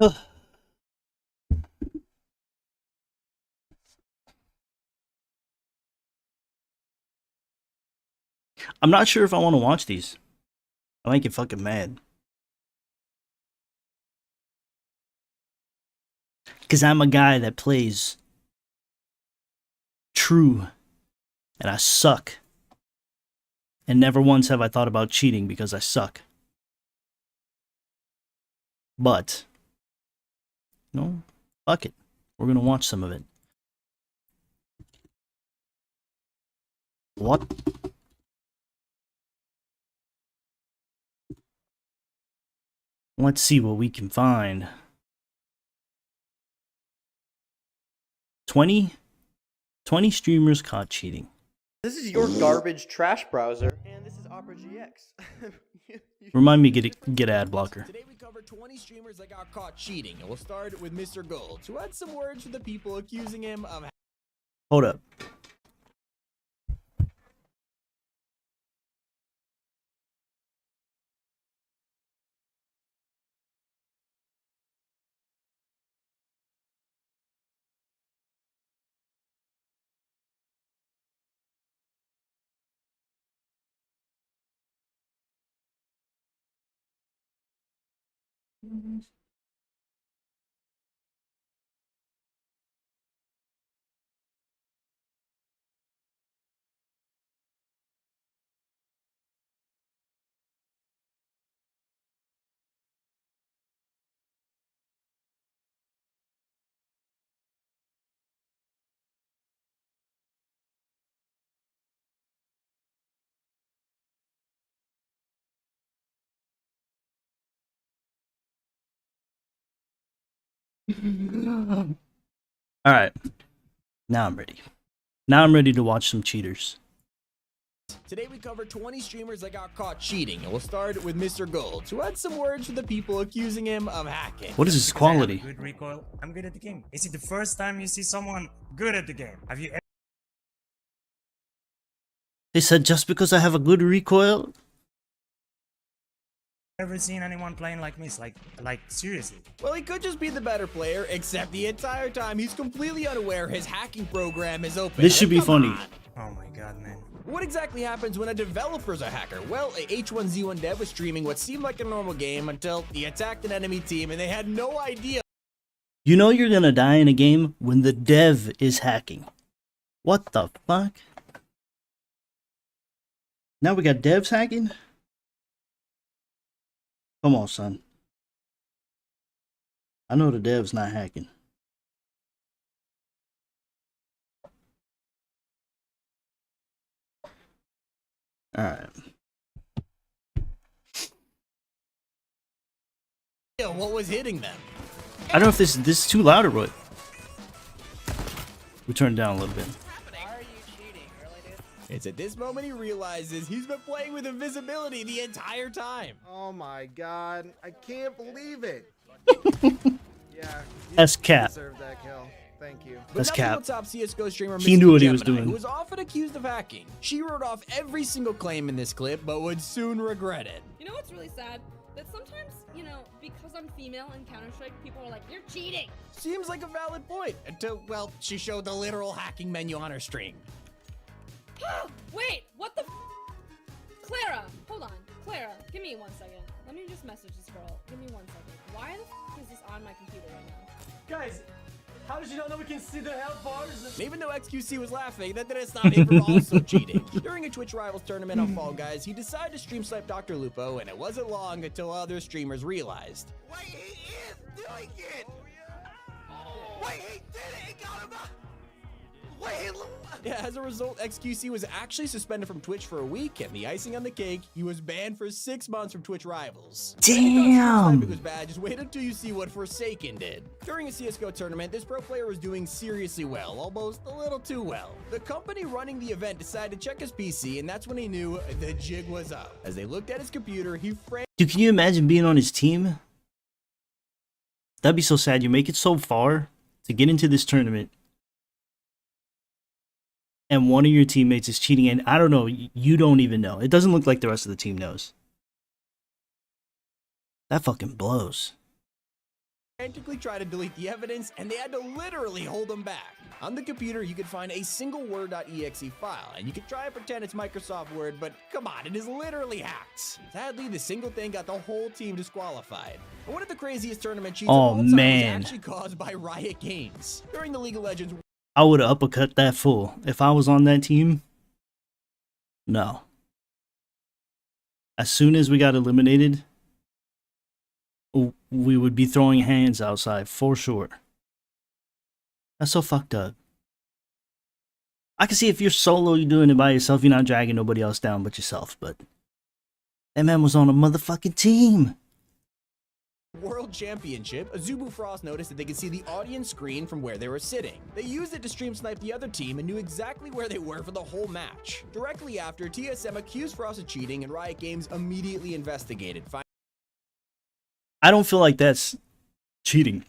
I'm not sure if I want to watch these. I might get fucking mad. Because I'm a guy that plays true and I suck. And never once have I thought about cheating because I suck. But, no, fuck it. We're going to watch some of it. What? Let's see what we can find. 20 streamers caught cheating. This is your garbage trash browser, and this is Opera GX. Remind me get ad blocker. Today we cover 20 streamers that got caught cheating, and we'll start with Mr. Gold, who had some words for the people accusing him of... Hold up. Alright. Now I'm ready. Now I'm ready to watch some cheaters. Today we cover 20 streamers that got caught cheating, and we'll start with Mr. Gold, who had some words for the people accusing him of hacking. What is this quality? Good recoil. I'm good at the game. Is it the first time you see someone good at the game? Have you They said just because I have a good recoil? ever seen anyone playing like me? Like seriously? Well, he could just be the better player, except the entire time he's completely unaware his hacking program is open. This should be funny. Oh my god, man. What exactly happens when a developer's a hacker? Well, a H1Z1 dev was streaming what seemed like a normal game until he attacked an enemy team and they had no idea. You know you're gonna die in a game when the dev is hacking. What the fuck? Now we got devs hacking? Come on, son. I know the dev's not hacking. Alright. What was hitting them? I don't know if this is too loud or what. We turn it down a little bit. It's at this moment he realizes he's been playing with invisibility the entire time. Oh my god, I can't believe it. Yeah, That's cap. deserve that kill. Thank you. But That's nothing cap. will top CSGO streamer He Mr. knew what he was Gemini, doing. who was often accused of hacking. She wrote off every single claim in this clip, but would soon regret it. You know what's really sad? That sometimes, you know, because I'm female in Counter-Strike, people are like, you're cheating! Seems like a valid point, until, well, she showed the literal hacking menu on her stream. Wait, what the Clara, hold on. Clara, give me 1 second. Let me just message this girl. Give me 1 second. Why the is this on my computer right now? Guys, how did you not know we can see the health bars? And even though XQC was laughing, that didn't stop him from also cheating. During a Twitch Rivals tournament on Fall Guys, he decided to stream snipe Dr. Lupo, and it wasn't long until other streamers realized. Wait, he is doing it! Wait, he did it! He got him up! Wait, Yeah, as a result, XQC was actually suspended from Twitch for a week, and the icing on the cake, he was banned for 6 months from Twitch Rivals. Damn! If it was bad, just wait until you see what Forsaken did. During a CSGO tournament, this pro player was doing seriously well, almost a little too well. The company running the event decided to check his PC, and that's when he knew the jig was up. As they looked at his computer, he Dude, can you imagine being on his team? That'd be so sad. You make it so far to get into this tournament, and one of your teammates is cheating, and I don't know, you don't even know. It doesn't look like the rest of the team knows. That fucking blows. frantically try to delete the evidence, and they had to literally hold them back. On the computer, you could find a single Word.exe file, and you could try and pretend it's Microsoft Word, but come on, it is literally hacked. Sadly, the single thing got the whole team disqualified. And one of the craziest tournament cheats of all time man. was actually caused by Riot Games. During the League of Legends I would have uppercut that fool. If I was on that team, no. As soon as we got eliminated, we would be throwing hands outside for sure. That's so fucked up. I can see if you're solo, you're doing it by yourself, you're not dragging nobody else down but yourself, but that man was on a motherfucking team. World Championship, Azubu Frost noticed that they could see the audience screen from where they were sitting. They used it to stream snipe the other team and knew exactly where they were for the whole match. Directly after, TSM accused Frost of cheating and Riot Games immediately investigated. I don't feel like that's cheating.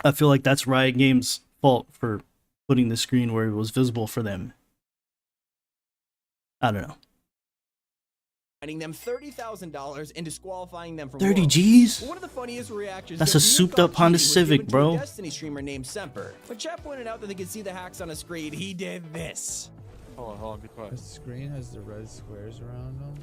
I feel like that's Riot Games' fault for putting the screen where it was visible for them. I don't know. Finding them $30,000 and disqualifying them from 30 Worlds. G's? One of the funniest reactions. That's to a Dream souped-up caught Honda cheating was Civic, given to bro. a Destiny streamer named Semper. When chat pointed out that they could see the hacks on a screen, he did this. Hold on, be quiet. The screen has the red squares around them.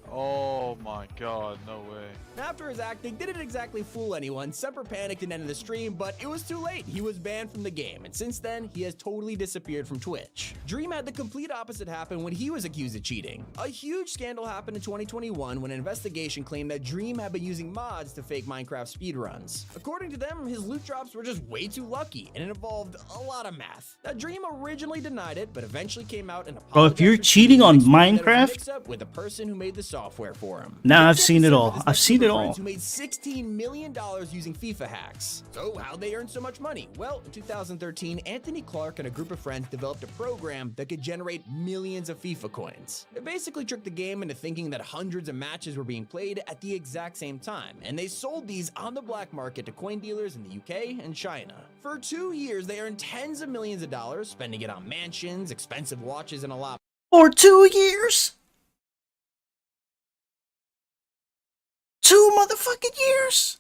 Oh my god, no way. After his acting didn't exactly fool anyone, Semper panicked and ended the stream, but it was too late. He was banned from the game, and since then, he has totally disappeared from Twitch. Dream had the complete opposite happen when he was accused of cheating. A huge scandal happened in 2021 when an investigation claimed that Dream had been using mods to fake Minecraft speedruns. According to them, his loot drops were just way too lucky, and it involved a lot of math. Now, Dream originally denied it, but eventually came out and apologized. Bro, if you're for cheating on explaining that it was a Minecraft, mix-up with the person who made the software for him. Nah, I've Except seen it some all. of his I've seen it all. friends who made $16 million using FIFA hacks. So how'd they earn so much money? Well, in 2013, Anthony Clark and a group of friends developed a program that could generate millions of FIFA coins. It basically tricked the game into thinking that hundreds of matches were being played at the exact same time, and they sold these on the black market to coin dealers in the UK and China. For 2 years, they earned tens of millions of dollars, spending it on mansions, expensive watches, and a lot for 2 years? 2 motherfucking years?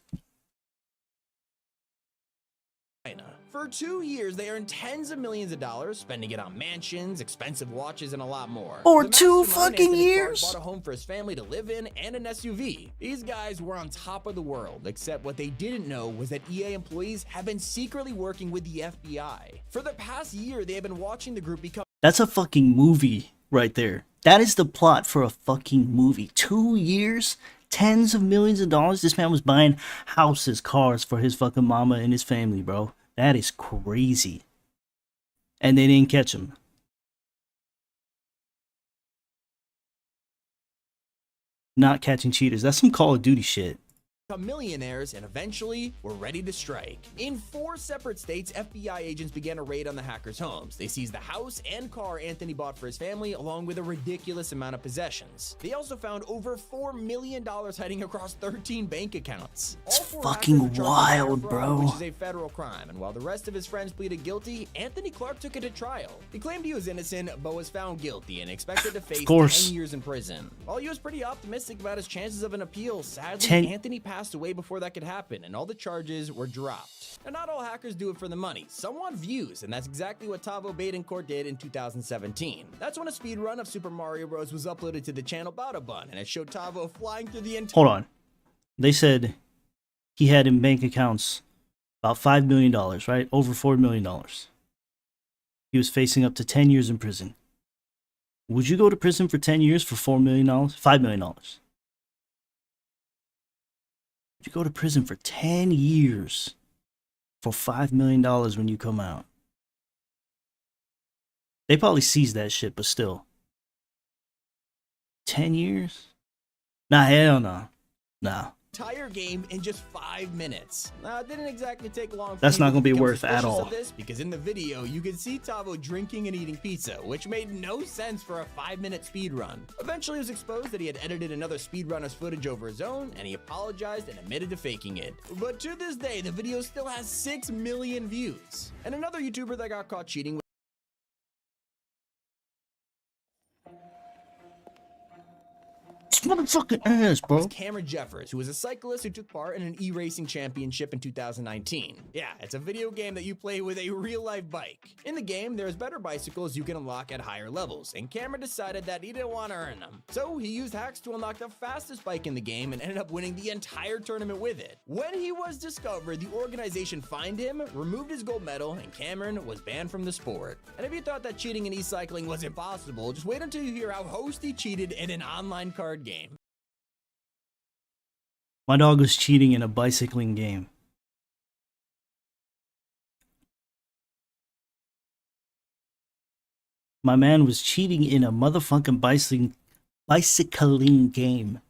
For 2 years, they earned tens of millions of dollars, spending it on mansions, expensive watches, and a lot more. For The 2 mastermind, fucking Anthony Clark, years? bought a home for his family to live in and an SUV. These guys were on top of the world, except what they didn't know was that EA employees have been secretly working with the FBI. For the past year, they have been watching the group become That's a fucking movie right there. That is the plot for a fucking movie. 2 years? Tens of millions of dollars? This man was buying houses, cars for his fucking mama and his family, bro. That is crazy. And they didn't catch him. Not catching cheaters. That's some Call of Duty shit. millionaires and eventually were ready to strike. In 4 separate states, FBI agents began a raid on the hackers' homes. They seized the house and car Anthony bought for his family, along with a ridiculous amount of possessions. They also found over $4 million hiding across 13 bank accounts. It's All 4 fucking hackers were charged with wild, wire fraud, bro. Which is a federal crime, and while the rest of his friends pleaded guilty, Anthony Clark took it to trial. He claimed he was innocent, but was found guilty and expected to face 10 years in prison. While he was pretty optimistic about his chances of an appeal, sadly, Anthony passed away before that could happen, and all the charges were dropped. And not all hackers do it for the money. Some want views, and that's exactly what Tavo Badencourt did in 2017. That's when a speedrun of Super Mario Bros. Was uploaded to the channel Badabun, and it showed Tavo flying through the entire— Hold on. They said he had in bank accounts about $5 million, right? Over $4 million. He was facing up to 10 years in prison. Would you go to prison for 10 years for $4 million? $5 million. You go to prison for 10 years for $5 million when you come out. They probably seized that shit, but still. 10 years? Nah, hell no. Nah. Entire game in just 5 minutes. Now, it didn't exactly take long for That's not people gonna be become worth at suspicious all. of this, because in the video, you could see Tavo drinking and eating pizza, which made no sense for a 5-minute speedrun. Eventually, it was exposed that he had edited another speedrunner's footage over his own, and he apologized and admitted to faking it. But to this day, the video still has 6 million views. And another YouTuber that got caught cheating motherfucking ass, bro. was Cameron Jeffers, who was a cyclist who took part in an e-racing championship in 2019. Yeah, it's a video game that you play with a real-life bike. In the game, there's better bicycles you can unlock at higher levels, and Cameron decided that he didn't want to earn them. So he used hacks to unlock the fastest bike in the game and ended up winning the entire tournament with it. When he was discovered, the organization fined him, removed his gold medal, and Cameron was banned from the sport. And if you thought that cheating in e-cycling was impossible, just wait until you hear how Hosty cheated in an online card game. My dog was cheating in a bicycling game. My man was cheating in a motherfucking bicycling game.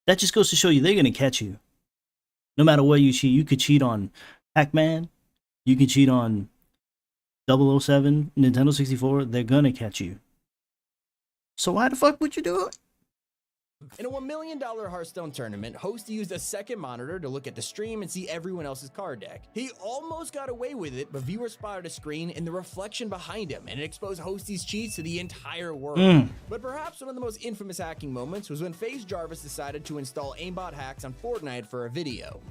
That just goes to show you they're gonna catch you. No matter what you cheat, you could cheat on Pac-Man, you can cheat on 007, Nintendo 64, they're gonna catch you. So why the fuck would you do it? In a $1 million Hearthstone tournament, Hosty used a second monitor to look at the stream and see everyone else's card deck. He almost got away with it, but viewers spotted a screen in the reflection behind him, and it exposed Hosty's cheats to the entire world. But perhaps one of the most infamous hacking moments was when FaZe Jarvis decided to install aimbot hacks on Fortnite for a video.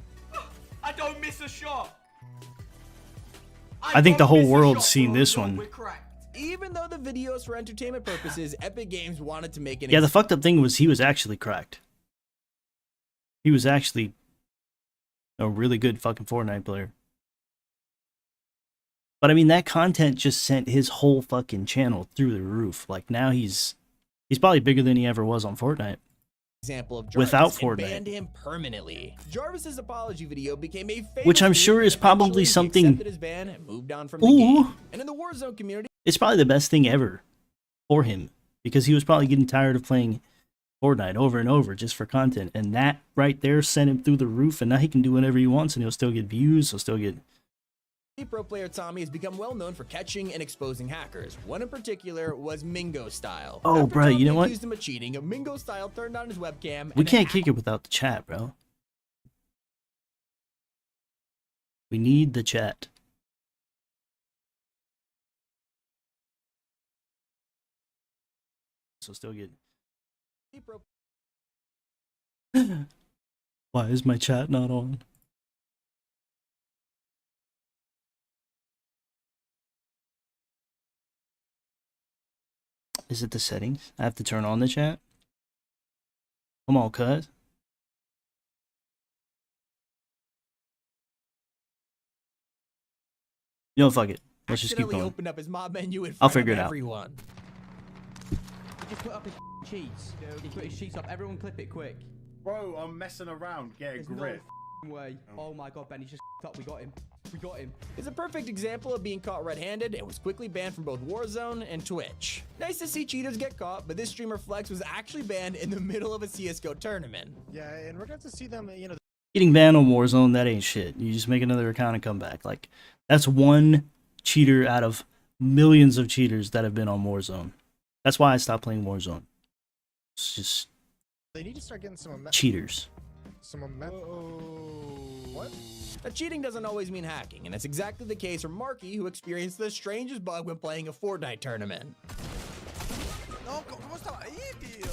I don't miss a shot. I think the whole world's seen this one. We're cracked. Even though the videos for entertainment purposes, Epic Games wanted to make an Yeah, the fucked up thing was he was actually cracked. He was actually a really good fucking Fortnite player. But I mean, that content just sent his whole fucking channel through the roof. Like now he's probably bigger than he ever was on Fortnite. example of Jarvis Without and Fortnite. banned him permanently. Jarvis's apology video became a famous Which I'm meme, sure is and probably eventually he something- accepted his ban and moved on from the Ooh. game. And in the Warzone community, It's probably the best thing ever for him because he was probably getting tired of playing Fortnite over and over just for content, and that right there sent him through the roof, and now he can do whatever he wants and he'll still get views, he'll still get... pro player Tommy has become well known for catching and exposing hackers. One in particular was Mingo Style. Oh, After bro, you Tommy know what? accused him of cheating, Mingo Style turned on his webcam. We and can't kick it without the chat, bro. We need the chat. So still get... Why is my chat not on? Is it the settings? I have to turn on the chat? Come on, cuz. You know, fuck it. Let's just keep accidentally going. opened up his mob menu in I'll front figure of it out. everyone. He just put up his cheats. He put his cheats up. Everyone clip it quick. Bro, I'm messing around. Get a There's grip. no way. Oh my god, Ben, he just up. We got him. We got him. Is a perfect example of being caught red-handed and was quickly banned from both Warzone and Twitch. Nice to see cheaters get caught, but this streamer Flex was actually banned in the middle of a CSGO tournament. Yeah, and we're going to see them, you know. Getting banned on Warzone, that ain't shit. You just make another account and come back. Like, that's one cheater out of millions of cheaters that have been on Warzone. That's why I stopped playing Warzone. It's just They need to start getting some cheaters. What? Now, cheating doesn't always mean hacking, and that's exactly the case for Marky, who experienced the strangest bug when playing a Fortnite tournament. No, ¿cómo estaba ahí, tío?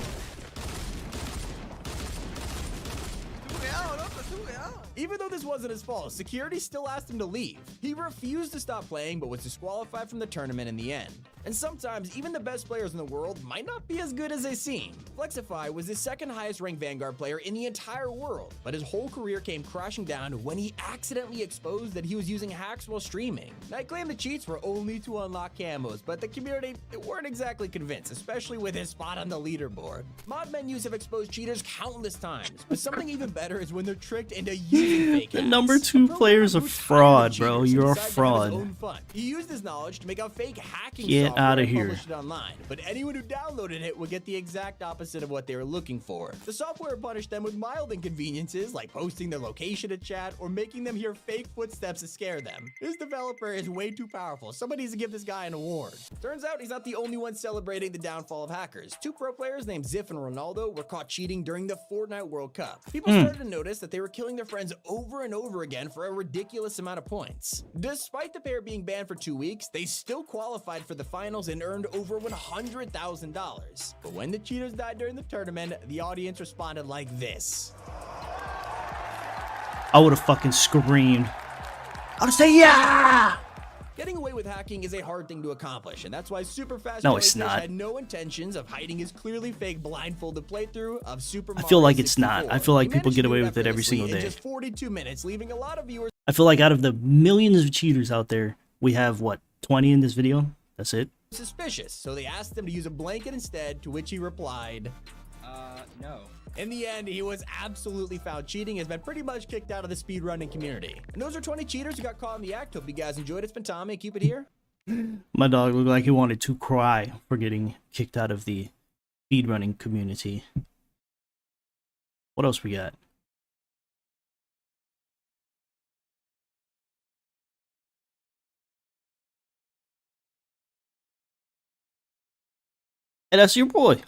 Estoy bugueado, loco, estoy bugueado. Even though this wasn't his fault, security still asked him to leave. He refused to stop playing, but was disqualified from the tournament in the end. And sometimes, even the best players in the world might not be as good as they seem. Flexify was the second highest ranked Vanguard player in the entire world, but his whole career came crashing down when he accidentally exposed that he was using hacks while streaming. Now, he claimed the cheats were only to unlock camos, but the community weren't exactly convinced, especially with his spot on the leaderboard. Mod menus have exposed cheaters countless times, but something even better is when they're tricked into using fake The hacks. number 2 player's a fraud, bro. You're a fraud. He used his knowledge to make a fake hacking Get software outta and here. published it online, but anyone who downloaded it would get the exact opposite of what they were looking for. The software punished them with mild inconveniences like posting their location to chat or making them hear fake footsteps to scare them. This developer is way too powerful. Somebody needs to give this guy an award. Turns out he's not the only one celebrating the downfall of hackers. Two pro players named Ziff and Ronaldo were caught cheating during the Fortnite World Cup. People started to notice that they were killing their friends over and over again for a ridiculous amount of points. Despite the pair being banned for 2 weeks, they still qualified for the finals and earned over $100,000. But when the cheaters died during the tournament, the audience responded like this. I would have fucking screamed. I would say, yeah! Getting away with hacking is a hard thing to accomplish, and that's why Superfast No, it's Jellyfish not. had no intentions of hiding his clearly fake blindfolded playthrough of Super I Mario feel like it's 64. not. I feel like He people managed get to do away with it every effortlessly single in day. just 42 minutes, leaving a lot of viewers I feel like out of the millions of cheaters out there, we have, what, 20 in this video? That's it? suspicious, so they asked him to use a blanket instead, to which he replied, No. In the end, he was absolutely found cheating and has been pretty much kicked out of the speedrunning community. And those are 20 cheaters who got caught in the act. Hope you guys enjoyed. It's been Tommy and Cupid here. My dog looked like he wanted to cry for getting kicked out of the speedrunning community. What else we got? Hey, that's your boy.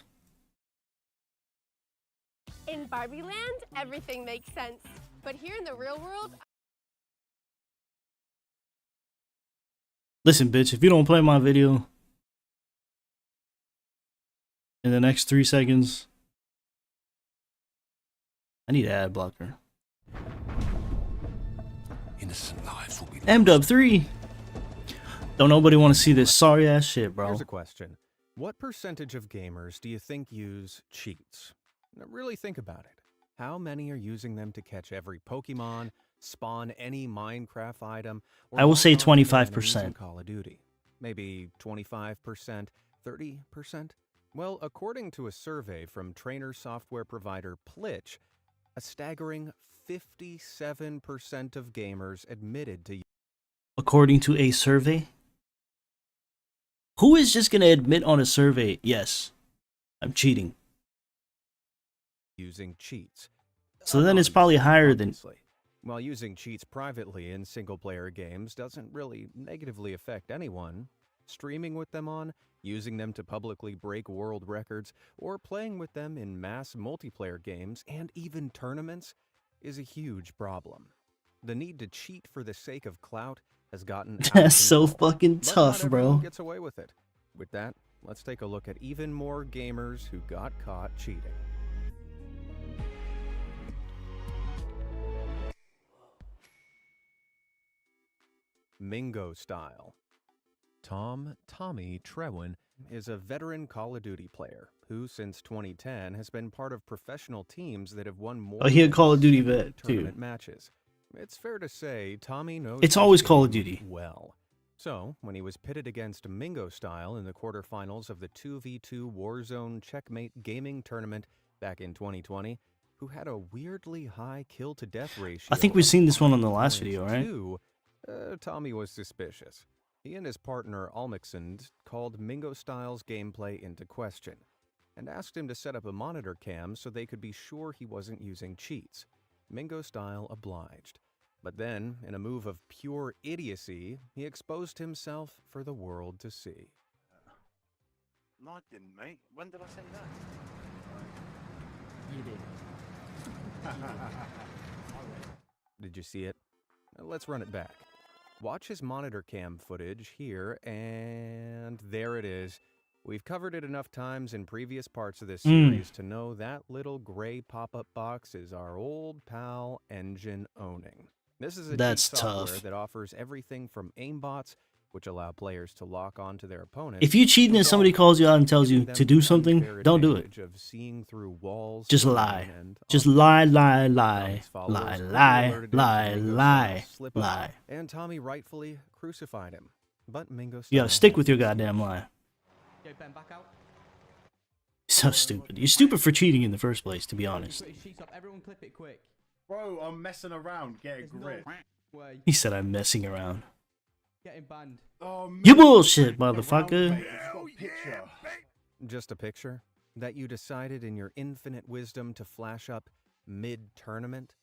In Barbie Land, everything makes sense. But here in the real world, Listen, bitch, if you don't play my video in the next 3 seconds, I need an ad blocker. Innocent lives will be MW3. Don't nobody want to see this sorry ass shit, bro. Here's a question. What percentage of gamers do you think use cheats? Now, really think about it. How many are using them to catch every Pokemon, spawn any Minecraft item, or I will say lock on to their enemies 25%. in Call of Duty? Maybe 25%, 30%? Well, according to a survey from trainer software provider Plitch, a staggering 57% of gamers admitted to According to a survey? Who is just going to admit on a survey, yes, I'm cheating? using cheats. So then it's probably higher than... Obviously. While using cheats privately in single-player games doesn't really negatively affect anyone, streaming with them on, using them to publicly break world records, or playing with them in mass multiplayer games and even tournaments is a huge problem. The need to cheat for the sake of clout has gotten out of That's so control, fucking but not tough, everyone bro. gets away with it. With that, let's take a look at even more gamers who got caught cheating. Mingo Style. Tommy Trewin is a veteran Call of Duty player who, since 2010, has been part of professional teams that have won more Oh, he a than Call of Duty 60 vet, too. tournament matches. It's fair to say Tommy knows It's this always Call of game Duty. well. So, when he was pitted against Mingo Style in the quarterfinals of the 2v2 Warzone Checkmate Gaming Tournament back in 2020, who had a weirdly high kill-to-death ratio... I think we've of seen this one on the last video, right? 5.2, Tommy was suspicious. He and his partner Almixand called Mingo Style's gameplay into question and asked him to set up a monitor cam so they could be sure he wasn't using cheats. Mingo Style obliged. But then, in a move of pure idiocy, he exposed himself for the world to see. No, I didn't, mate. When did I say that? You did. Did you see it? Let's run it back. Watch his monitor cam footage here, and there it is. We've covered it enough times in previous parts of this series to know that little gray pop-up box is our old pal Engine Owning. This is a That's cheat software tough. that offers everything from aimbots, which allow players to lock onto their opponents. If you cheating and somebody calls you out and tells you giving to them do the something, unfair don't do it. advantage of seeing through walls, Just online, lie. and Just online. lie, Tommy's followers lie, quickly lie, alerted him lie, to Mingo lie, Style's slip-up, lie. and Tommy rightfully crucified him. But Mingo You gotta Style stick with your goddamn lie. Go, Ben, back out. So stupid. You're stupid for cheating in the first place, to be honest. Put his sheets up. Everyone clip it quick. Bro, I'm messing around. Get a There's grip. no way. He said I'm messing around. Getting banned. You bullshit, motherfucker. Just a picture that you decided in your infinite wisdom to flash up mid-tournament?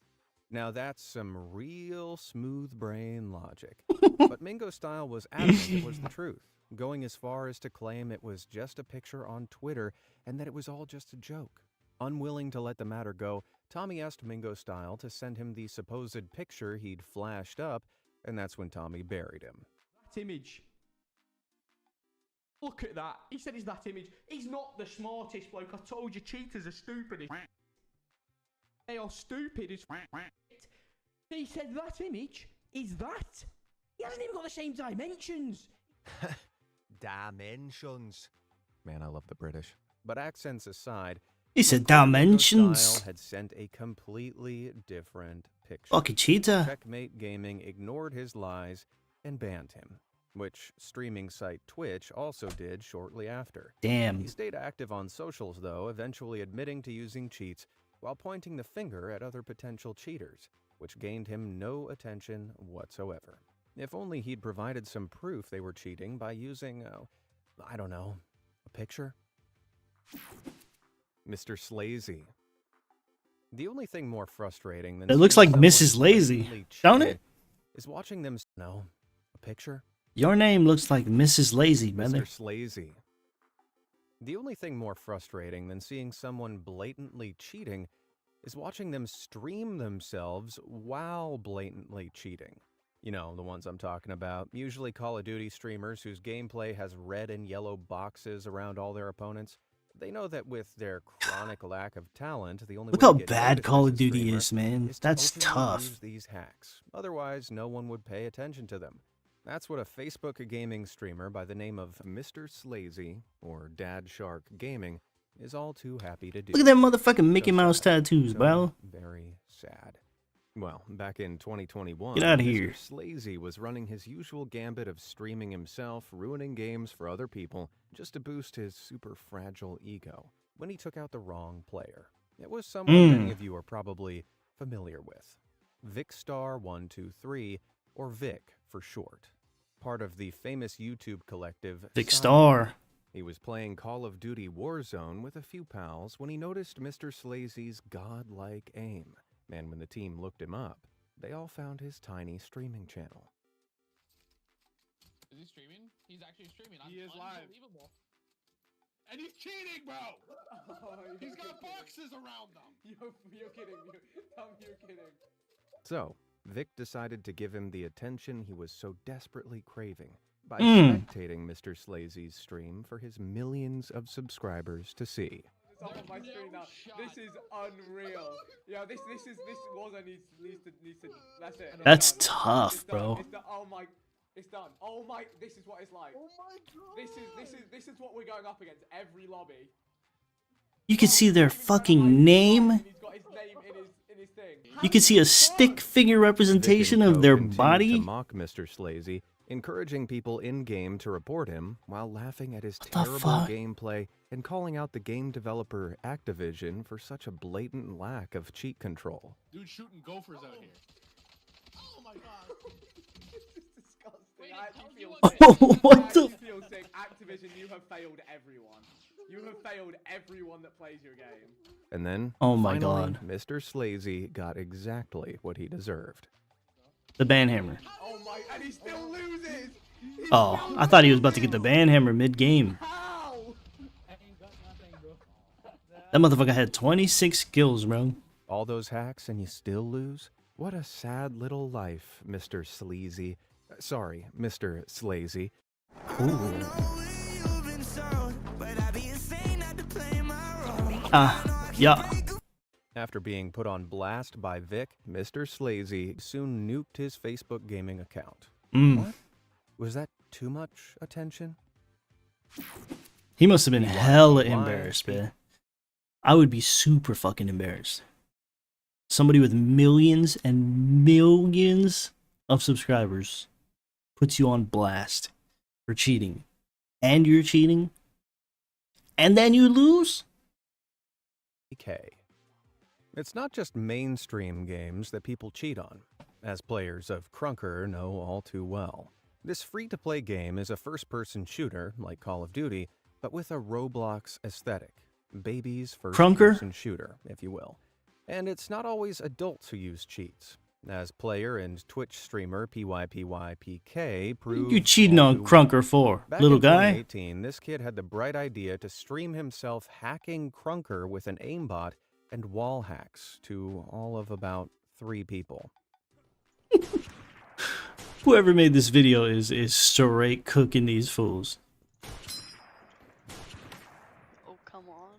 Now that's some real smooth brain logic. But Mingo Style was adamant it was the truth, going as far as to claim it was just a picture on Twitter and that it was all just a joke. Unwilling to let the matter go, Tommy asked Mingo Style to send him the supposed picture he'd flashed up, and that's when Tommy buried him. That image. Look at that. He said it's that image. He's not the smartest bloke. I told you, cheaters are stupid as they are stupid as He said that image is that. He hasn't even got the same dimensions. Dimensions. Man, I love the British. But accents aside, He said Mingo dimensions. Style had sent a completely different picture. Fucking cheater. Checkmate Gaming ignored his lies and banned him, which streaming site Twitch also did shortly after. Damn. He stayed active on socials, though, eventually admitting to using cheats while pointing the finger at other potential cheaters, which gained him no attention whatsoever. If only he'd provided some proof they were cheating by using, I don't know, a picture? Mr. Slazy. The only thing more frustrating than It looks seeing like someone Mrs. Lazy, blatantly don't cheating it? is watching them. No, a picture? Your name looks like Mrs. Lazy, brother. Mr. Slazy. The only thing more frustrating than seeing someone blatantly cheating is watching them stream themselves while blatantly cheating. You know, the ones I'm talking about. Usually Call of Duty streamers whose gameplay has red and yellow boxes around all their opponents. They know that with their chronic lack of talent, the only Look way how to get bad noticed Call as of a Duty streamer is, man. is to That's openly tough. use these hacks. Otherwise, no one would pay attention to them. That's what a Facebook gaming streamer by the name of Mr. Slazy, or Dad Shark Gaming, is all too happy to do. Look at them motherfucking Mickey So Mouse sad. tattoos, So bro. very sad. Well, back in 2021, Get outta Mr. here. Slazy was running his usual gambit of streaming himself, ruining games for other people, just to boost his super fragile ego, when he took out the wrong player. It was someone many of you are probably familiar with. Vicstar123, or Vic for short. Part of the famous YouTube collective Vicstar. He was playing Call of Duty Warzone with a few pals when he noticed Mr. Slazy's godlike aim. And when the team looked him up, they all found his tiny streaming channel. Is he streaming? He's actually streaming. He is live. And he's cheating, bro! He's got boxes around them! You're kidding. You're kidding. So, Vic decided to give him the attention he was so desperately craving by spectating Mr. Slazy's stream for his millions of subscribers to see. It's up on my screen now. This is unreal. Yeah, this Warzone needs to. That's it. That's tough, bro. It's done. Oh my. It's done. Oh my. This is what it's like. Oh my god. This is what we're going up against every lobby. You can see their fucking name. He's got his name in his thing. You can see a stick figure representation Vic and of co their continued body. to mock Mr. Slazy, encouraging people in-game to report him while laughing at his the terrible fuck? gameplay and calling out the game developer Activision for such a blatant lack of cheat control. Dude shooting gophers out here. Oh my god. This is disgusting. I actually feel sick. Oh, what I the? actually feel sick. Activision, you have failed everyone. You have failed everyone that plays your game. And then, Oh my finally, god. Mr. Slazy got exactly what he deserved. The banhammer. Oh my, and he still loses. Oh, I thought he was about to get the banhammer mid-game. How? That motherfucker had 26 kills, bro. All those hacks and you still lose? What a sad little life, Mr. Sleazy. Sorry, Mr. Slazy. Yeah. After being put on blast by Vic, Mr. Slazy soon nuked his Facebook gaming account. What? Was that too much attention? He must have been hella Why? embarrassed, man. I would be super fucking embarrassed. Somebody with millions and millions of subscribers puts you on blast for cheating. And you're cheating. And then you lose? Okay. It's not just mainstream games that people cheat on, as players of Crunker know all too well. This free-to-play game is a first-person shooter, like Call of Duty, but with a Roblox aesthetic. Baby's first-person shooter, if you will. And it's not always adults who use cheats. As player and Twitch streamer PYPYPK proved... You cheating on Krunker for, Back little in guy? 2018, this kid had the bright idea to stream himself hacking Krunker with an aimbot and wall hacks to all of about 3 people. Whoever made this video is straight cooking these fools. Oh, come on.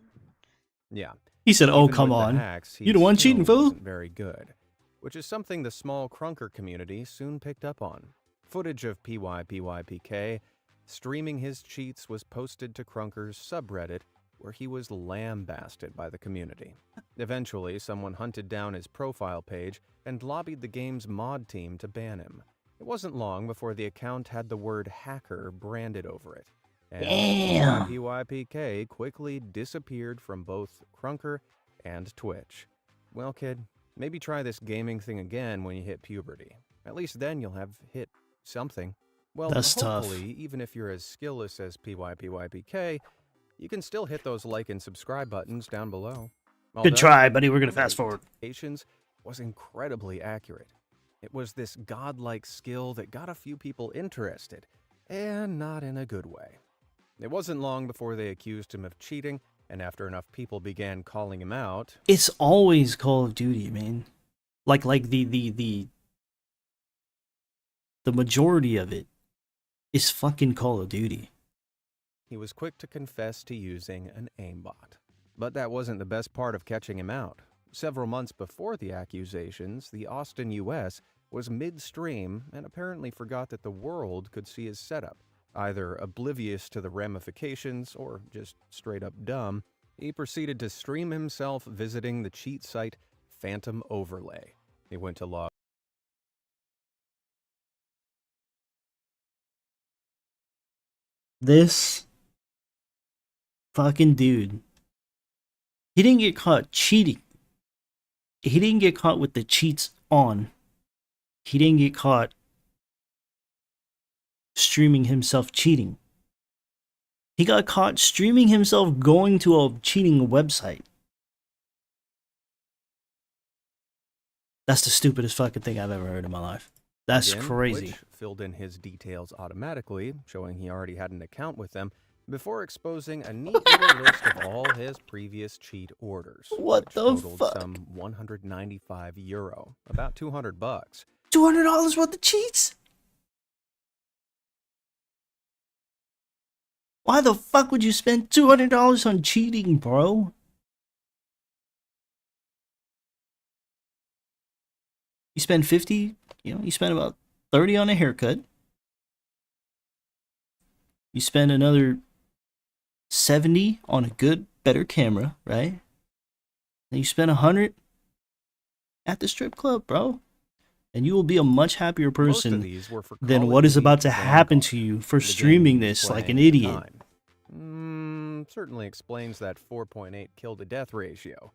Yeah. He said, "Oh, Even come with the on. hacks, You the one still cheating, fool?" wasn't very good, which is something the small Krunker community soon picked up on. Footage of PYPYPK streaming his cheats was posted to Krunker's subreddit, where he was lambasted by the community. Eventually, someone hunted down his profile page and lobbied the game's mod team to ban him. It wasn't long before the account had the word hacker branded over it. And Damn. PYPK quickly disappeared from both Krunker and Twitch. Well, kid, maybe try this gaming thing again when you hit puberty. At least then you'll have hit something. Well, That's tough. hopefully, even if you're as skillless as PYPYPK, you can still hit those like and subscribe buttons down below. Good try, buddy. We're gonna fast forward. Was incredibly accurate. It was this godlike skill that got a few people interested, and not in a good way. It wasn't long before they accused him of cheating, and after enough people began calling him out, It's always Call of Duty, man. Like the majority of it is fucking Call of Duty. he was quick to confess to using an aimbot. But that wasn't the best part of catching him out. Several months before the accusations, the Austin, U.S. was mid-stream and apparently forgot that the world could see his setup. Either oblivious to the ramifications or just straight up dumb, he proceeded to stream himself visiting the cheat site Phantom Overlay. He went to log This fucking dude. He didn't get caught cheating. He didn't get caught with the cheats on. He didn't get caught streaming himself cheating. He got caught streaming himself going to a cheating website. That's the stupidest fucking thing I've ever heard in my life. That's again, crazy. Which filled in his details automatically, showing he already had an account with them, before exposing a neat little list of all his previous cheat orders. What which the totaled fuck? some 195 euro, about $200. $200 worth of cheats? Why the fuck would you spend $200 on cheating, bro? You spend 50, you spend about 30 on a haircut. You spend another 70 on a good, better camera, right? Then you spend 100 at the strip club, bro. And you will be a much happier Most of person these were for than Call of what is Duty about to Vanguard, happen to you for the game streaming he was this like an playing at the idiot. time. Certainly explains that 4.8 kill to death ratio.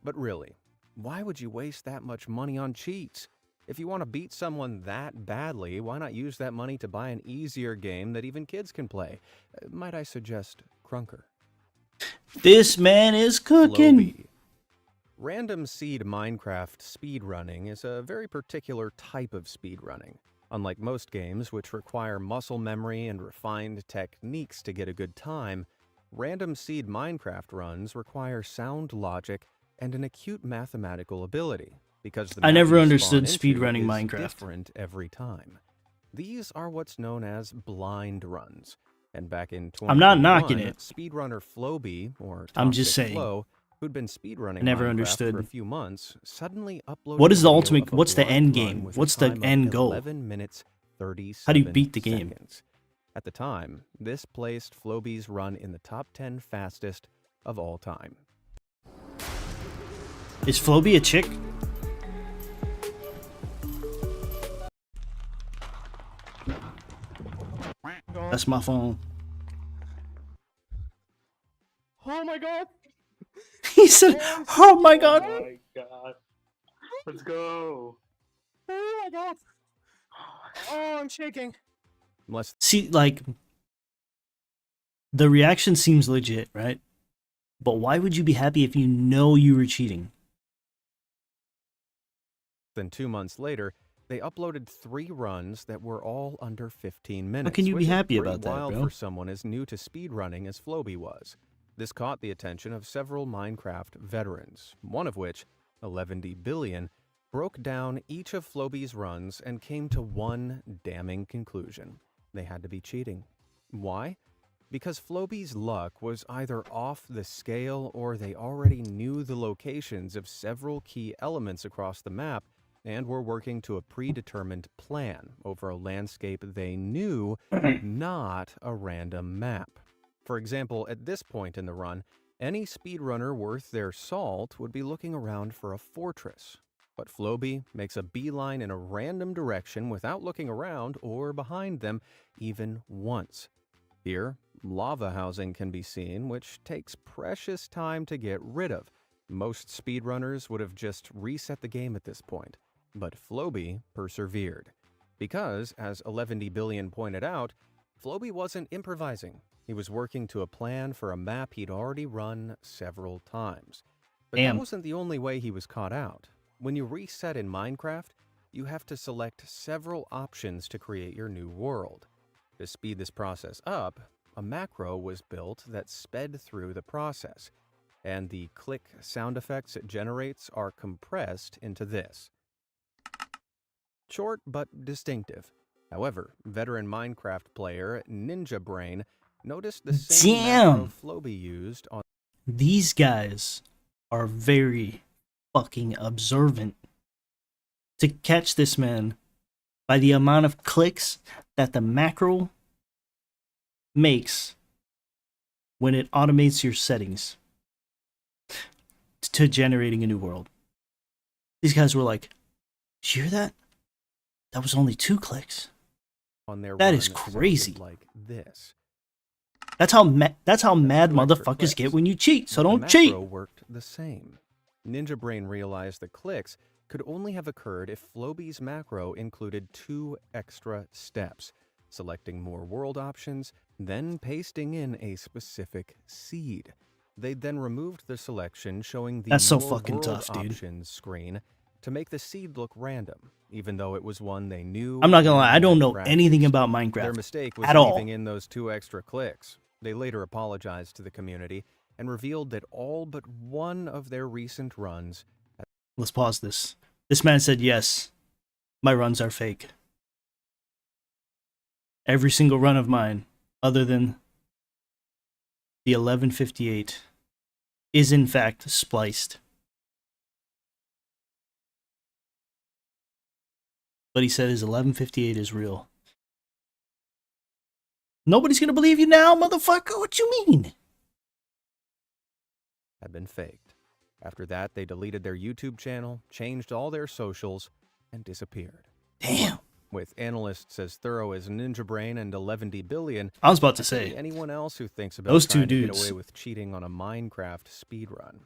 But really, why would you waste that much money on cheats? If you want to beat someone that badly, why not use that money to buy an easier game that even kids can play? Might I suggest Krunker? This man is cooking. Flowbee. Random seed Minecraft speedrunning is a very particular type of speedrunning. Unlike most games, which require muscle memory and refined techniques to get a good time, random seed Minecraft runs require sound logic and an acute mathematical ability, because the I map never you understood spawn into speedrunning is Minecraft. different every time. These are what's known as blind runs. And back in 2021, I'm not knocking it. speedrunner Flowbee, or I'm just Toxic saying. Flow, who'd been speedrunning I never Minecraft understood. for a few months, suddenly uploaded What is the a video ultimate- of a what's the blind end run game? with a What's the time of end goal? 11 minutes 37 How do you beat the game? seconds. At the time, this placed Flowbee's run in the top 10 fastest of all time. Is Flowbee a chick? That's my phone. Oh my god! He said, "Oh my god." Oh my god. Let's go. Oh my god! Oh, I'm shaking. See, like, the reaction seems legit, right? But why would you be happy if you know you were cheating? Then 2 months later, they uploaded 3 runs that were all under 15 minutes. How can you be which is happy pretty about that, wild bro? for someone as new to speedrunning as Floby was. This caught the attention of several Minecraft veterans, one of which, 11D Billion, broke down each of Floby's runs and came to one damning conclusion. They had to be cheating. Why? Because Floby's luck was either off the scale or they already knew the locations of several key elements across the map and were working to a predetermined plan over a landscape they knew, not a random map. For example, at this point in the run, any speedrunner worth their salt would be looking around for a fortress. But Floby makes a beeline in a random direction without looking around or behind them even once. Here, lava housing can be seen, which takes precious time to get rid of. Most speedrunners would have just reset the game at this point. But Floby persevered. Because, as 11D Billion pointed out, Floby wasn't improvising. He was working to a plan for a map he'd already run several times. But Damn. that wasn't the only way he was caught out. When you reset in Minecraft, you have to select several options to create your new world. To speed this process up, a macro was built that sped through the process, and the click sound effects it generates are compressed into this. Short but distinctive. However, veteran Minecraft player Ninja Brain noticed the same macro Floby used on. These guys are very fucking observant to catch this man by the amount of clicks that the macro makes when it automates your settings to generating a new world. These guys were like, "Did you hear that? That was only 2 clicks." On their That run is crazy. like this. That's how mad motherfuckers get when you cheat. So But don't the cheat. macro worked the same. Ninja Brain realized the clicks could only have occurred if Floby's macro included 2 extra steps, selecting more world options, then pasting in a specific seed. They then removed the selection showing the That's so more fucking world tough, dude. options screen to make the seed look random, even though it was one they knew. I'm not gonna lie, I don't know Minecraft anything used. about Their Minecraft mistake was at all. leaving in those 2 extra clicks. They later apologized to the community and revealed that all but one of their recent runs. Let's pause this. This man said, "Yes, my runs are fake. Every single run of mine, other than the 1158, is in fact spliced." But he said his 1158 is real. Nobody's gonna believe you now, motherfucker. What you mean? Had been faked. After that, they deleted their YouTube channel, changed all their socials, and disappeared. Damn. With analysts as thorough as Ninja Brain and 11D Billion, I was about to I think say, anyone else who thinks about those two trying to get dudes. away with cheating on a Minecraft speedrun.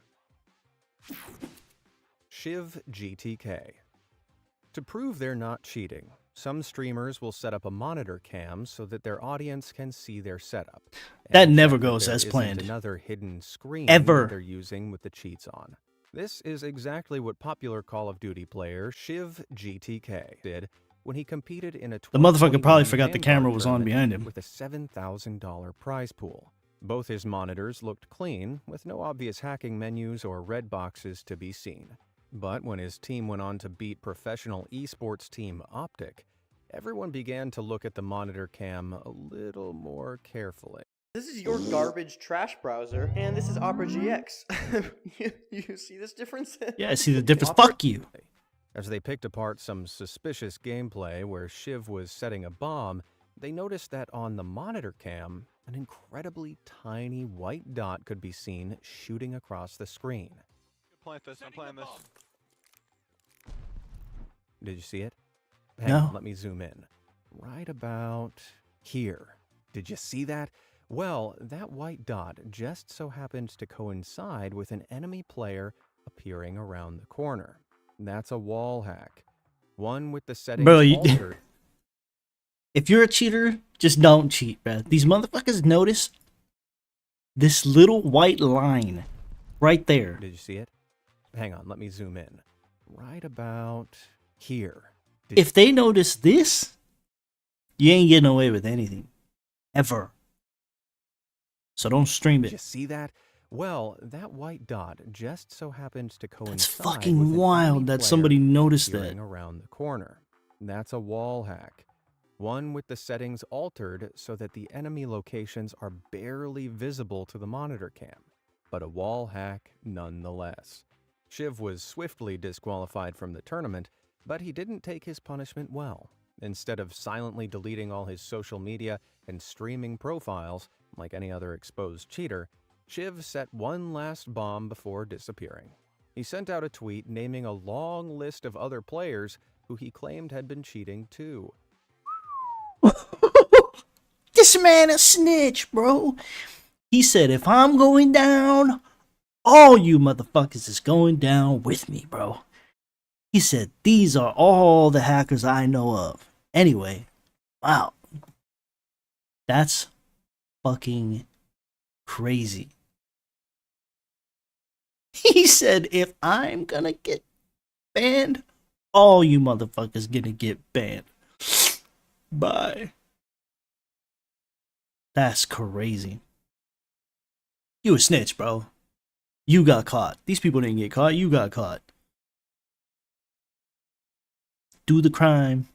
Shiv GTK. To prove they're not cheating, some streamers will set up a monitor cam so that their audience can see their setup. That and never check goes there as isn't planned. Another hidden screen Ever. that they're using with the cheats on. This is exactly what popular Call of Duty player Shiv GTK did when he competed in a The motherfucker probably 2021 forgot the Vanguard camera was on tournament behind him. with a $7,000 prize pool. Both his monitors looked clean, with no obvious hacking menus or red boxes to be seen. But when his team went on to beat professional esports team Optic, everyone began to look at the monitor cam a little more carefully. This is your garbage trash browser, and this is Opera GX. you see this difference? Yeah, I see the difference. Opera- Fuck you. As they picked apart some suspicious gameplay where Shiv was setting a bomb, they noticed that on the monitor cam, an incredibly tiny white dot could be seen shooting across the screen. I'm playing this. Did you see it? Hang No. on, let me zoom in. Right about here. Did you see that? Well, that white dot just so happened to coincide with an enemy player appearing around the corner. That's a wall hack. One with the settings Bro, you- altered. If you're a cheater, just don't cheat, bruh. These motherfuckers notice this little white line right there. Did you see it? Hang on, let me zoom in. Right about here. If they notice this, you ain't getting away with anything. Ever. So don't stream Did you it. see that? Well, that white dot just so happens to coincide. It's with fucking an wild enemy that player somebody noticed appearing that. around the corner. That's a wall hack. One with the settings altered so that the enemy locations are barely visible to the monitor cam, but a wall hack nonetheless. Shiv was swiftly disqualified from the tournament, but he didn't take his punishment well. Instead of silently deleting all his social media and streaming profiles, like any other exposed cheater, Shiv set one last bomb before disappearing. He sent out a tweet naming a long list of other players who he claimed had been cheating too. This man a snitch, bro. He said, if I'm going down, all you motherfuckers is going down with me, bro. He said, these are all the hackers I know of. Anyway, wow. That's fucking crazy. He said, if I'm gonna get banned, all you motherfuckers gonna get banned. Bye. That's crazy. You a snitch, bro. You got caught. These people didn't get caught. You got caught. Do the crime.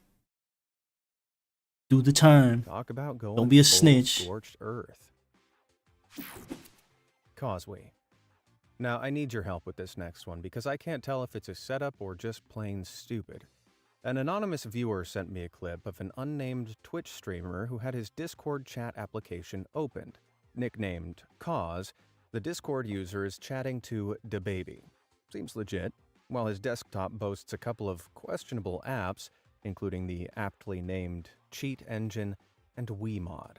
Do the time. Talk about going Don't be a full snitch. Scorched earth. Causeway. Now, I need your help with this next one because I can't tell if it's a setup or just plain stupid. An anonymous viewer sent me a clip of an unnamed Twitch streamer who had his Discord chat application opened. Nicknamed Cause, the Discord user is chatting to DaBaby. Seems legit. While his desktop boasts a couple of questionable apps, including the aptly named Cheat Engine and WeMod.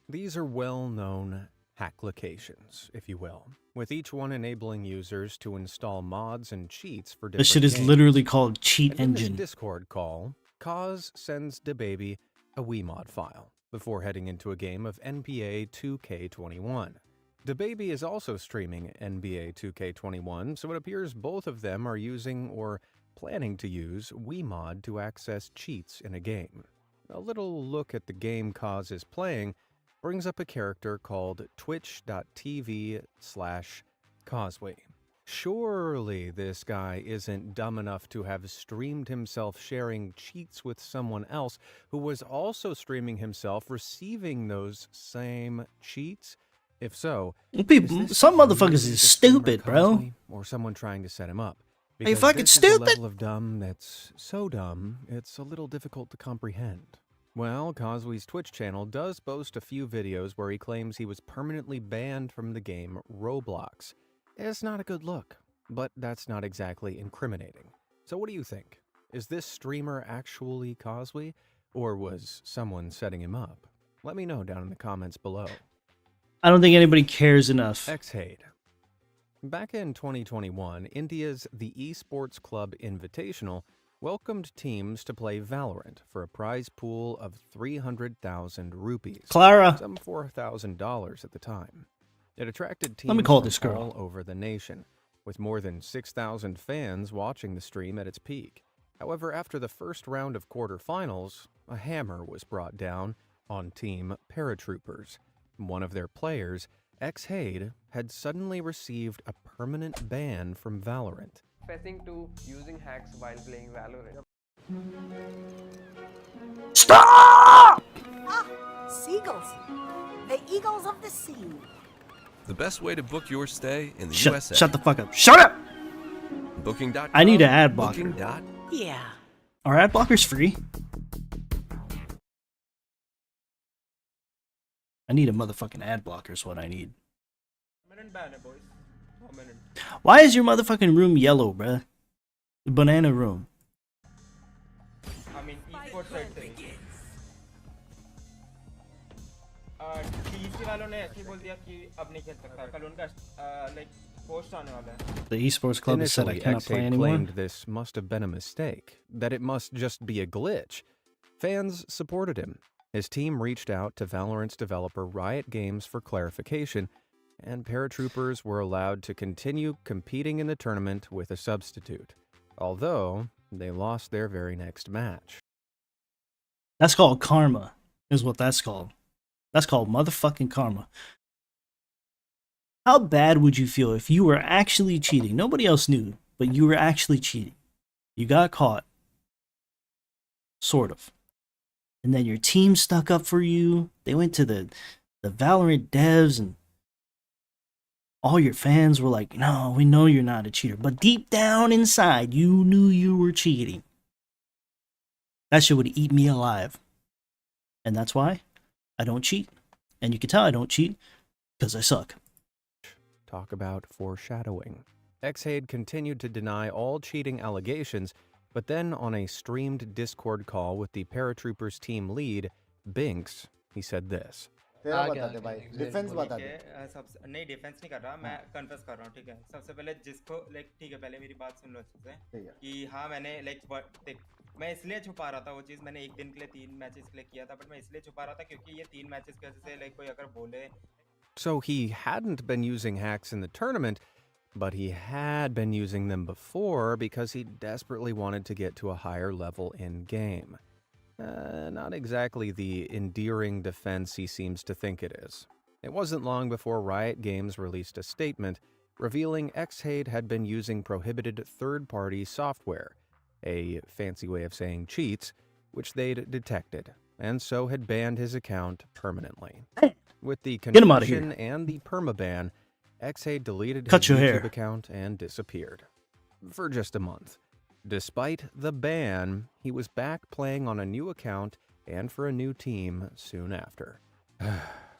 These are well-known hacklocations, if you will, with each one enabling users to install mods and cheats for different This shit is games. literally called Cheat And in this Engine. Discord call, Cause sends DaBaby a WeMod file before heading into a game of NBA 2K21. DaBaby is also streaming NBA 2K21, so it appears both of them are using or planning to use WeMod to access cheats in a game. A little look at the game Cause is playing brings up a character called twitch.tv/Causeway. Surely this guy isn't dumb enough to have streamed himself sharing cheats with someone else who was also streaming himself receiving those same cheats? If so, People, some motherfuckers is stupid, bro. or someone trying to set him up. Are you Because fucking this is a stupid? level of dumb that's so dumb, it's a little difficult to comprehend. Well, Causeway's Twitch channel does boast a few videos where he claims he was permanently banned from the game Roblox. It's not a good look, but that's not exactly incriminating. So what do you think? Is this streamer actually Causeway, or was someone setting him up? Let me know down in the comments below. I don't think anybody cares enough. Xhade. Back in 2021, India's The Esports Club Invitational welcomed teams to play Valorant for a prize pool of 300,000 rupees. Clara. Some $4,000 at the time. It attracted teams Let me call from this girl. all over the nation, with more than 6,000 fans watching the stream at its peak. However, after the first round of quarterfinals, a hammer was brought down on Team Paratroopers. One of their players, Xhade, had suddenly received a permanent ban from Valorant. Confessing to using hacks while playing Valorant. Stop! Ah, seagulls. The eagles of the sea. The best way to book your stay in the Shut USA. the fuck up. Shut up! Booking.com. I need an ad blocker. Booking. Yeah. Are ad blockers free? I need a motherfucking ad blocker is what I need. Why is your motherfucking room yellow, bruh? The banana room. I mean, esports side से TC वालों ने ऐसे बोल दिया कि अब नहीं खेल सकता कल उनका like post आने वाला है. The esports club has said I Initially, cannot play Xhade anymore. claimed this must have been a mistake, that it must just be a glitch. Fans supported him, His team reached out to Valorant's developer Riot Games for clarification, and paratroopers were allowed to continue competing in the tournament with a substitute, although they lost their very next match. That's called karma, is what that's called. That's called motherfucking karma. How bad would you feel if you were actually cheating? Nobody else knew, but you were actually cheating. You got caught. Sort of. And then your team stuck up for you. They went to the Valorant devs, and all your fans were like, no, we know you're not a cheater. But deep down inside, you knew you were cheating. That shit would eat me alive. And that's why I don't cheat. And you can tell I don't cheat because I suck. Talk about foreshadowing. Xhaid continued to deny all cheating allegations, but then on a streamed Discord call with the paratroopers team lead, Binks, he said this. Defence बता दे नहीं defence नहीं कर रहा मैं confess कर रहा हूँ ठीक है सबसे पहले जिसको लाइक ठीक है पहले मेरी बात सुन लो अच्छे से कि हाँ मैंने लाइक मैं इसलिए छुपा रहा था वो चीज़ मैंने एक दिन के लिए 3 मैचेस के लिए किया था बट मैं इसलिए छुपा रहा था क्योंकि ये 3 मैचेस की वजह से लाइक कोई अगर बोले. So he hadn't been using hacks in the tournament, but he had been using them before because he desperately wanted to get to a higher level in game. Not exactly the endearing defense he seems to think it is. It wasn't long before Riot Games released a statement revealing Xhaid had been using prohibited third-party software, a fancy way of saying cheats, which they'd detected, and so had banned his account permanently. With the confession and the permaban, Xhaid deleted his YouTube account and disappeared. For just a month. Despite the ban, he was back playing on a new account and for a new team soon after.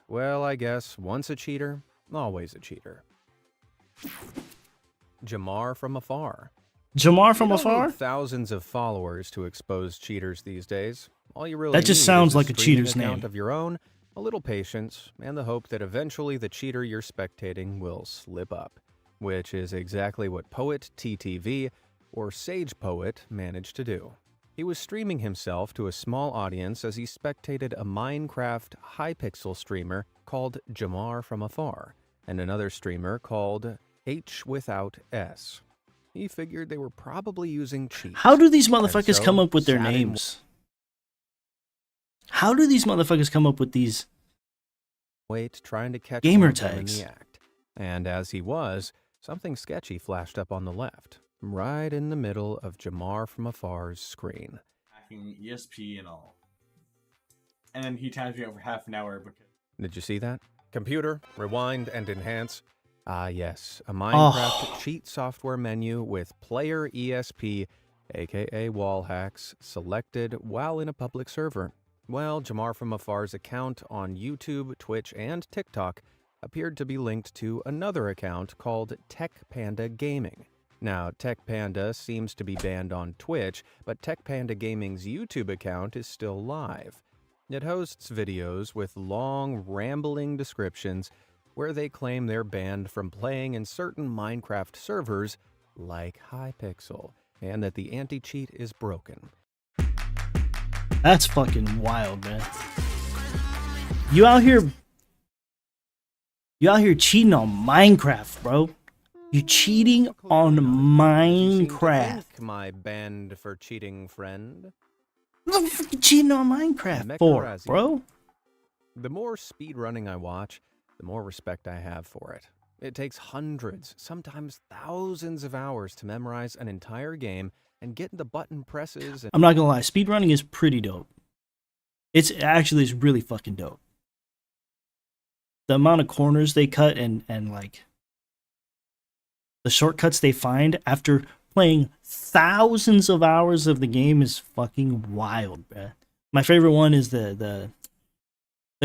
Well, I guess once a cheater, always a cheater. Jamar from afar. Jamar from You don't afar? need thousands of followers to expose cheaters these days. All you really That just need sounds is like a streaming cheater's account name. of your own, a little patience, and the hope that eventually the cheater you're spectating will slip up, which is exactly what Poet TTV or Sage Poet managed to do. He was streaming himself to a small audience as he spectated a Minecraft Hypixel streamer called Jamar from afar, and another streamer called H without S. He figured they were probably using cheats. How do these and motherfuckers so come up with their sat in- names? How do these motherfuckers come up with these Wait, trying to catch gamer one of them in tags? the act. And as he was, something sketchy flashed up on the left, right in the middle of Jamar from afar's screen. Hacking ESP and all. And then he times me over half an hour because Did you see that? Computer, rewind and enhance. Ah, yes, a Minecraft cheat software menu with player ESP, aka wall hacks, selected while in a public server. Well, Jamar from afar's account on YouTube, Twitch, and TikTok appeared to be linked to another account called Tech Panda Gaming. Now, Tech Panda seems to be banned on Twitch, but Tech Panda Gaming's YouTube account is still live. It hosts videos with long, rambling descriptions where they claim they're banned from playing in certain Minecraft servers like Hypixel, and that the anti-cheat is broken. That's fucking wild, man. You out here cheating on Minecraft, bro. You're cheating on Minecraft. My banned for cheating friend. What the fuck you cheating on Minecraft for, Mecharazi. bro? The more speedrunning I watch, the more respect I have for it. It takes hundreds, sometimes thousands of hours to memorize an entire game and get the button presses and I'm not gonna lie, speedrunning is pretty dope. It's really fucking dope. The amount of corners they cut and like the shortcuts they find after playing thousands of hours of the game is fucking wild, bruh. My favorite one is the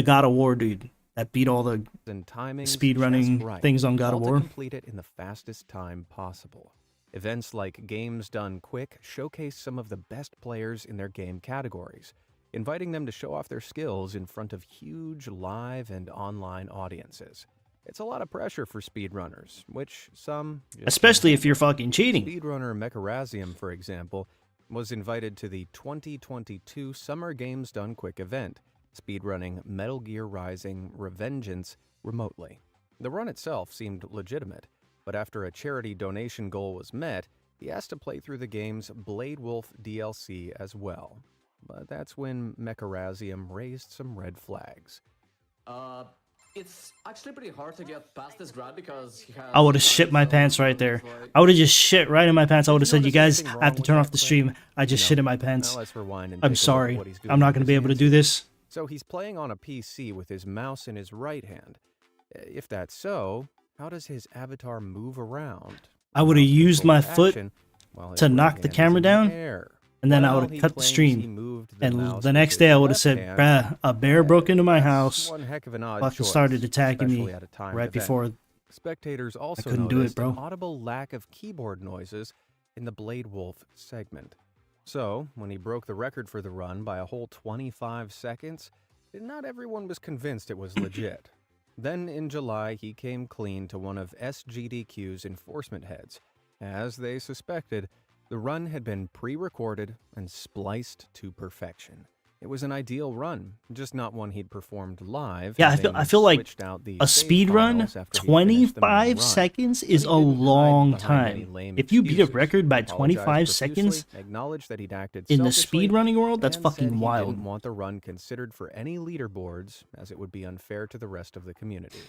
God of War dude that beat all the timings speedrunning just right, things on God all of to War. complete it in the fastest time possible. Events like Games Done Quick showcase some of the best players in their game categories, inviting them to show off their skills in front of huge live and online audiences. It's a lot of pressure for speedrunners, which some just Especially don't if you're fucking cheating. Speedrunner Mecharazium, for example, was invited to the 2022 Summer Games Done Quick event, speedrunning Metal Gear Rising Revengeance remotely. The run itself seemed legitimate, but after a charity donation goal was met, he asked to play through the game's Blade Wolf DLC as well. But that's when Mecharazium raised some red flags. It's actually pretty hard to get past this grad because he has... I would have shit my pants right there. I would have just shit right in my pants. I would have said, you guys have to turn off the stream. I just shit in my pants. Now let's rewind and I'm take a look at sorry. what he's doing I'm not with going to be his able to do this. So he's playing on a PC with his mouse in his right hand. If that's so, how does his avatar move around? I would have used my foot while his to right knock the hand is camera in the down, air. and then I While would he have cut the claims he stream. moved the And mouse the with next his day I would have left said, hand. bruh, a bear broke into my house. One heck of an odd Fucking choice, started attacking me especially at a timed right event. before. Spectators also couldn't do it, noticed bro. an audible lack of keyboard noises in the Blade Wolf segment. So, when he broke the record for the run by a whole 25 seconds, not everyone was convinced it was legit. Then, in July, he came clean to one of SGDQ's enforcement heads. As they suspected, the run had been pre-recorded and spliced to perfection. It was an ideal run, just not one he'd performed live. Yeah, having I feel like switched out the a save speed run, files after he finished the main 25 run. seconds But is he a didn't hide long behind any time. lame If you beat a excuses. record by Apologized 25 profusely, seconds acknowledged that he'd acted in the selfishly, speedrunning world, that's and said fucking he wild. didn't want the run considered for any leaderboards, as it would be unfair to the rest of the community.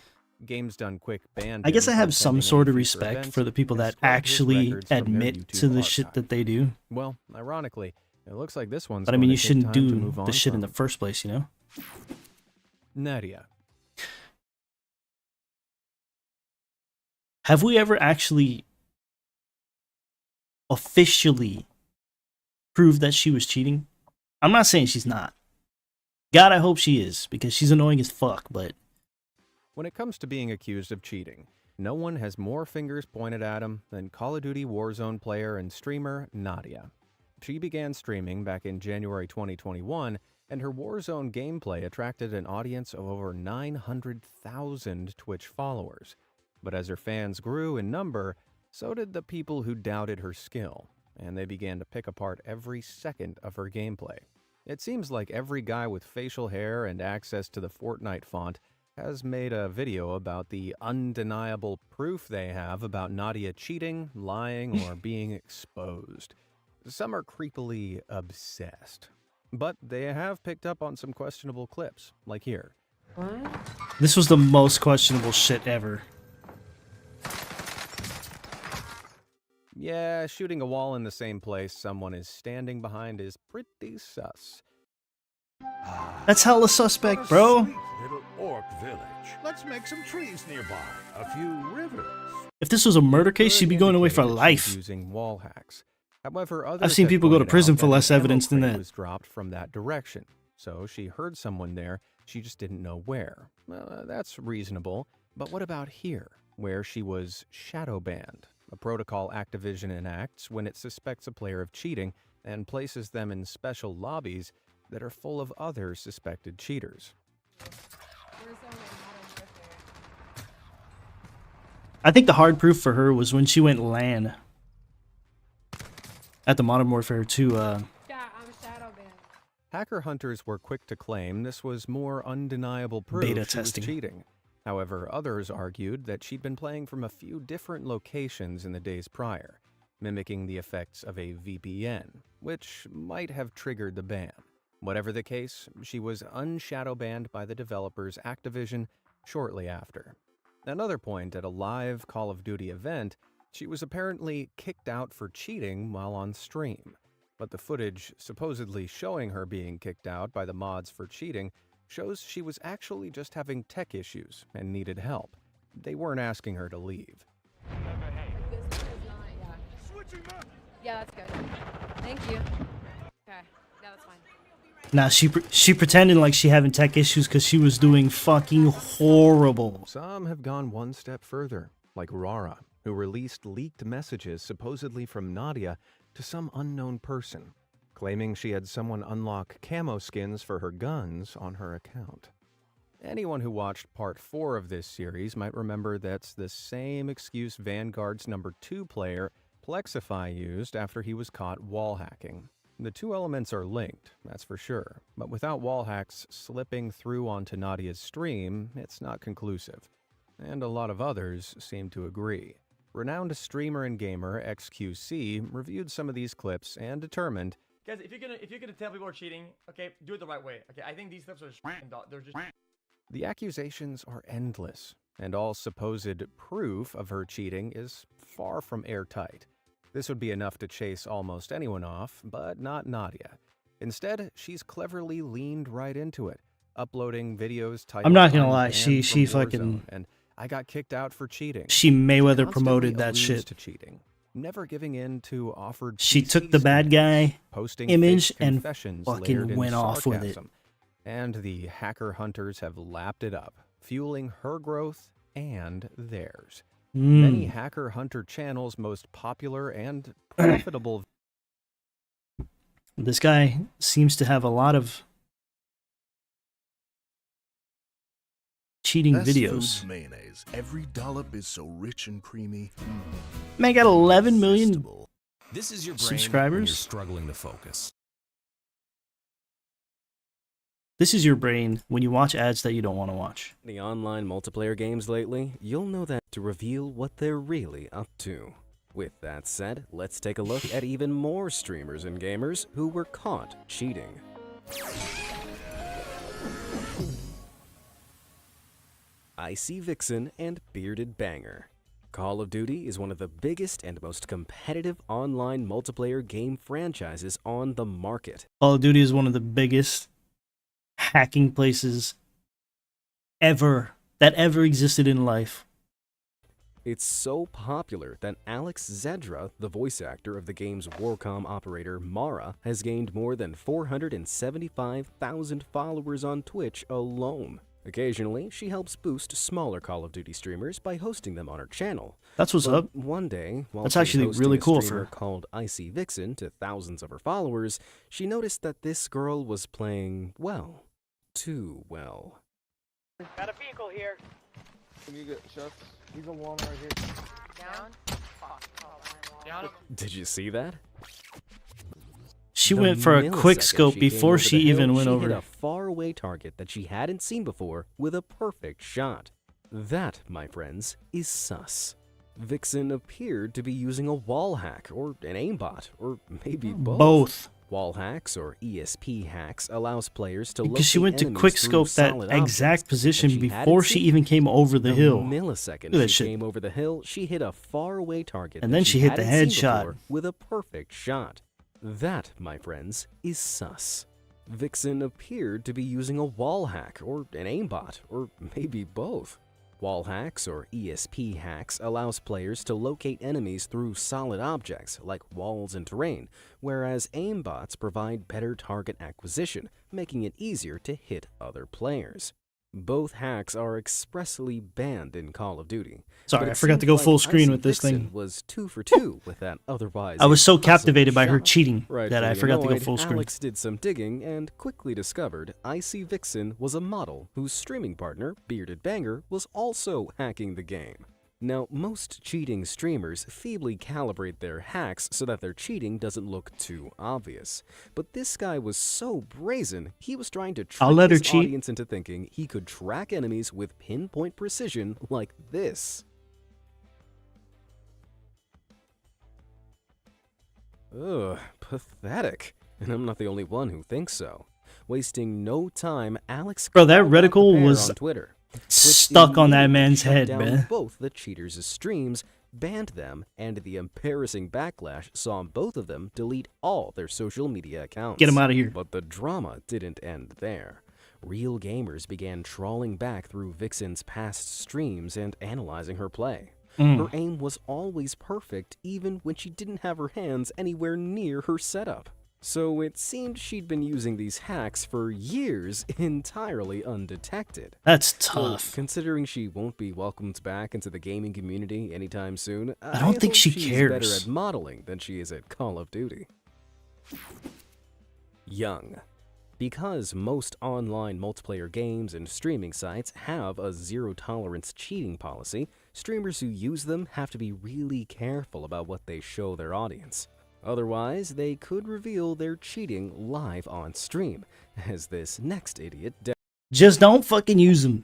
Games Done Quick banned I guess I him have from some attending sort any of future respect events for the people and that scrubbed his actually records from their admit YouTube to the archive. shit that they do. Well, ironically, it looks like this one's But I mean, going you to take shouldn't time to do move on the shit in the from. first place, you know? Nadia. Have we ever actually officially proved that she was cheating? I'm not saying she's not. God, I hope she is, because she's annoying as fuck, but When it comes to being accused of cheating, no one has more fingers pointed at him than Call of Duty Warzone player and streamer Nadia. She began streaming back in January 2021, and her Warzone gameplay attracted an audience of over 900,000 Twitch followers. But as her fans grew in number, so did the people who doubted her skill, and they began to pick apart every second of her gameplay. It seems like every guy with facial hair and access to the Fortnite font has made a video about the undeniable proof they have about Nadia cheating, lying, or being exposed. Some are creepily obsessed. But they have picked up on some questionable clips, like here. this was the most questionable shit ever. Yeah, shooting a wall in the same place someone is standing behind is pretty sus. That's hella suspect, bro. Little orc village. Let's make some trees nearby. A few rivers. If this was a murder case, she'd be going away for Indicated she's life. using wall hacks. However, others I've seen have people go to pointed prison out for that less an ammo evidence than crate that. was dropped from that direction, so she heard someone there. She just didn't know where. That's reasonable. But what about here, where she was shadow banned? A protocol Activision enacts when it suspects a player of cheating and places them in special lobbies that are full of other suspected cheaters. I think the hard proof for her was when she went LAN at the Modern Warfare 2 Yeah, I'm shadow banned. Hacker hunters were quick to claim this was more undeniable proof Beta she testing. was cheating. However, others argued that she'd been playing from a few different locations in the days prior, mimicking the effects of a VPN, which might have triggered the ban. Whatever the case, she was unshadow banned by the developers Activision shortly after. Another point, at a live Call of Duty event, she was apparently kicked out for cheating while on stream. But the footage supposedly showing her being kicked out by the mods for cheating shows she was actually just having tech issues and needed help. They weren't asking her to leave. Yeah, that's good. Thank you. Okay, yeah, that's fine. Nah, she pretended like she having tech issues because she was doing fucking horrible. Some have gone one step further, like Rara, who released leaked messages supposedly from Nadia to some unknown person, claiming she had someone unlock camo skins for her guns on her account. Anyone who watched Part 4 of this series might remember that's the same excuse Vanguard's #2 player, Plexify, used after he was caught wall hacking. The two elements are linked, that's for sure, but without wall hacks slipping through onto Nadia's stream, it's not conclusive. And a lot of others seem to agree. Renowned streamer and gamer XQC reviewed some of these clips and determined, Guys, if you're gonna tell people are cheating, okay, do it the right way. Okay, I think these clips are they're just. the accusations are endless, and all supposed proof of her cheating is far from airtight. This would be enough to chase almost anyone off, but not Nadia. Instead, she's cleverly leaned right into it, uploading videos titled I'm not gonna "I'm lie, banned she from fucking- Warzone," and I got kicked out for cheating. She Mayweather Constantly promoted that alludes shit. to cheating, never giving in to offered She PC took the bad standards, guy posting image fake and confessions fucking layered in went off with it. sarcasm. And the hacker hunters have lapped it up, fueling her growth and theirs. Many hacker hunter channels' most popular and profitable. This guy seems to have a lot of cheating Best videos. Foods mayonnaise. Every dollop is so rich and creamy. Man, got 11 million This is your brain subscribers. when you're struggling to focus. This is your brain when you watch ads that you don't want to watch. The online multiplayer games lately, you'll know that to reveal what they're really up to. With that said, let's take a look at even more streamers and gamers who were caught cheating. Icy Vixen and Bearded Banger. Call of Duty is one of the biggest and most competitive online multiplayer game franchises on the market. Call of Duty is one of the biggest hacking places that ever existed in life. It's so popular that Alex Zedra, the voice actor of the game's Warcom operator Mara, has gained more than 475,000 followers on Twitch alone. Occasionally, she helps boost smaller Call of Duty streamers by hosting them on her channel. That's what's But up. One day, while That's she was actually hosting really a cool streamer for her. called Icy Vixen to thousands of her followers, she noticed that this girl was playing, well, too well. Got a vehicle here. Can you get shots? He's a one right here. Down. Down. Did you see that? She The went for a quick millisecond scope she came before over she the hill, even went she over. hit a faraway target that she hadn't seen before with a perfect shot. That, my friends, is sus. Vixen appeared to be using a wall hack, or an aimbot, or maybe both. Both. Wall hacks, or ESP hacks, allows players to Because she locate went to enemies quick through scope that solid exact objects position that she hadn't before she seen. even came over the hill. Millisecond Look at that she shit. came over the hill, she hit a faraway target And that then she hit the hadn't seen headshot. before with a perfect shot. That, my friends, is sus. Vixen appeared to be using a wall hack, or an aimbot, or maybe both. Wall hacks, or ESP hacks, allows players to locate enemies through solid objects like walls and terrain, whereas aimbots provide better target acquisition, making it easier to hit other players. Both hacks are expressly banned in Call of Duty. Sorry, but I it forgot to seems go like full screen Icy with this Vixen thing. was 2 for 2 with that otherwise I was so impossible captivated by her shot. cheating that I Rightfully forgot to go annoyed, full screen. Alex did some digging and quickly discovered Icy Vixen was a model whose streaming partner, Bearded Banger, was also hacking the game. Now, most cheating streamers feebly calibrate their hacks so that their cheating doesn't look too obvious. But this guy was so brazen, he was trying to I'll trick let her his cheat. audience into thinking he could track enemies with pinpoint precision like this. Ugh, pathetic. And I'm not the only one who thinks so. Wasting no time, Alex Bro, that called out the reticle pair was on Twitter. stuck on that immediately man's shut head, down man. Both the cheaters' streams, banned them, and the embarrassing backlash saw both of them delete all their social media accounts. Get 'em outta here. But the drama didn't end there. Real gamers began trawling back through Vixen's past streams and analyzing her play. Her aim was always perfect, even when she didn't have her hands anywhere near her setup. So it seemed she'd been using these hacks for years entirely undetected. That's So, tough. considering she won't be welcomed back into the gaming community anytime soon, I don't think hope she she's better cares. at modeling than she is at Call of Duty. Young. Because most online multiplayer games and streaming sites have a zero-tolerance cheating policy, streamers who use them have to be really careful about what they show their audience. Otherwise, they could reveal their cheating live on stream, as this next idiot Just don't fucking use them.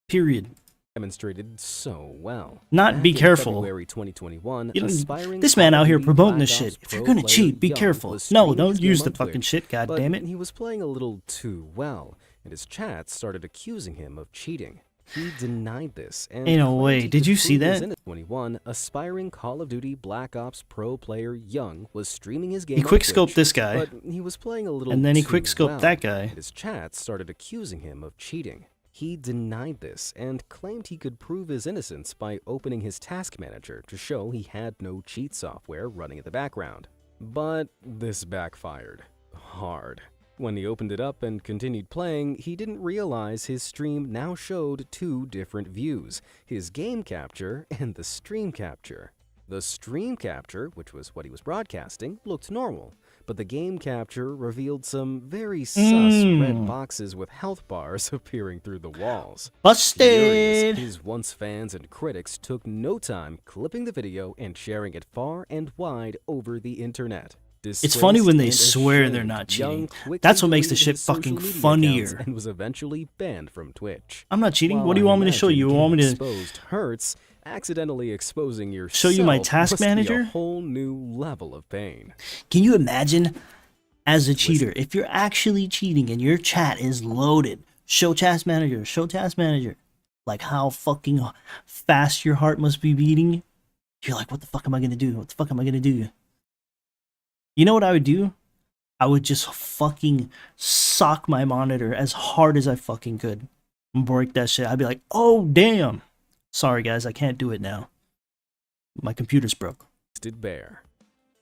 Period. demonstrated so well. Not Back be in careful. February 2021, You know, aspiring this man Call out of here Duty promoting Black this shit. Ops If you're pro gonna player cheat, be Young careful. was No, streaming don't his use game the on fucking Twitch, shit, but goddammit. he was playing a little too well, and his chat started accusing him of cheating. He denied this and Ain't no claimed way. he Did could you see prove his that? innocence. 21, aspiring Call of Duty Black Ops pro player Young was streaming his game He on quickscoped Twitch, this guy. but he was playing a little And then he too quickscoped well, that guy. and his chat started accusing him of cheating. He denied this and claimed he could prove his innocence by opening his task manager to show he had no cheat software running in the background. But this backfired hard. When he opened it up and continued playing, he didn't realize his stream now showed two different views, his game capture and the stream capture. The stream capture, which was what he was broadcasting, looked normal, but the game capture revealed some very sus red boxes with health bars appearing through the walls. Busted! Furious, his once fans and critics took no time clipping the video and sharing it far and wide over the internet. It's funny when they Disgraced and swear they're ashamed, not Young cheating. quickly That's what makes the deleted shit his social fucking media accounts funnier. and was eventually banned from Twitch. I'm not cheating. While What do you I want me to show imagine you? You want me getting to exposed hurts, accidentally exposing yourself show you my task must be a manager? whole new level of pain. Can you imagine as a cheater, if you're actually cheating and your chat is loaded, show task manager, show task manager, like how fucking fast your heart must be beating? You're like, what the fuck am I gonna do? What the fuck am I gonna do? You know what I would do? I would just fucking sock my monitor as hard as I fucking could and break that shit. I'd be like, oh damn. Sorry guys, I can't do it now. My computer's broke. Bear.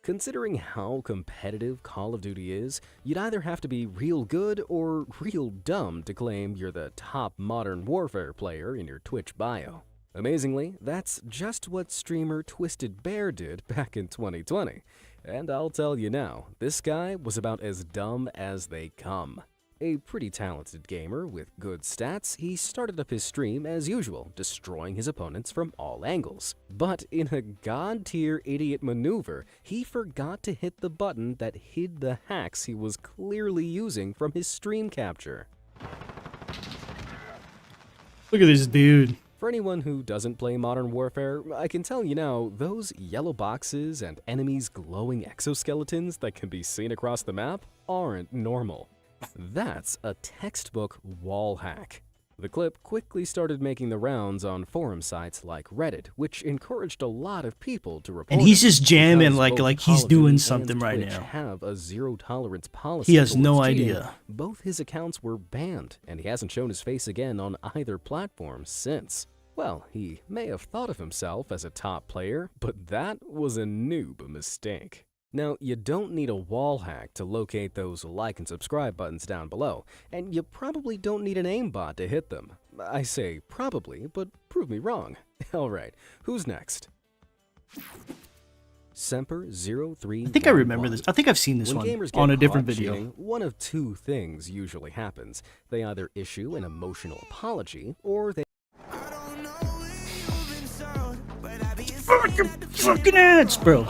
Considering how competitive Call of Duty is, you'd either have to be real good or real dumb to claim you're the top Modern Warfare player in your Twitch bio. Amazingly, that's just what streamer Twisted Bear did back in 2020. And I'll tell you now, this guy was about as dumb as they come. A pretty talented gamer with good stats, he started up his stream as usual, destroying his opponents from all angles. But in a god-tier idiot maneuver, he forgot to hit the button that hid the hacks he was clearly using from his stream capture. Look at this dude. For anyone who doesn't play Modern Warfare, I can tell you now, those yellow boxes and enemies' glowing exoskeletons that can be seen across the map aren't normal. That's a textbook wall hack. The clip quickly started making the rounds on forum sites like Reddit, which encouraged a lot of people to report And he's it, just jamming because like both he's Call of doing Duty something and right Twitch now. have a zero-tolerance policy He has towards no cheating. idea. Both his accounts were banned, and he hasn't shown his face again on either platform since. Well, he may have thought of himself as a top player, but that was a noob mistake. Now, you don't need a wall hack to locate those like and subscribe buttons down below, and you probably don't need an aimbot to hit them. I say probably, but prove me wrong. Alright, who's next? Semper03. I think I remember this. I think I've seen this When one gamers on get a different caught video. cheating, one of two things usually happens. They either issue an emotional apology, or they Fucking ads, bro.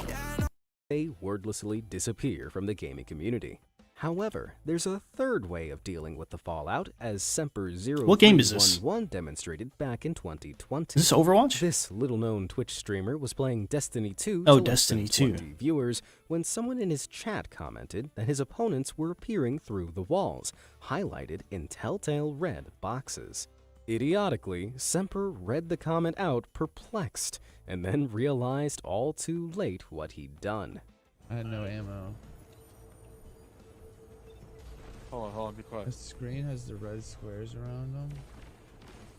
they wordlessly disappear from the gaming community. However, there's a third way of dealing with the fallout, as Semper0311 What game is this? demonstrated back in 2020. Is this Overwatch? This little-known Twitch streamer was playing Destiny 2 Oh, to less than Destiny 2. 20 viewers when someone in his chat commented that his opponents were appearing through the walls, highlighted in telltale red boxes. Idiotically, Semper read the comment out perplexed, and then realized all too late what he'd done. I had no ammo. Hold on, be quiet. The screen has the red squares around them.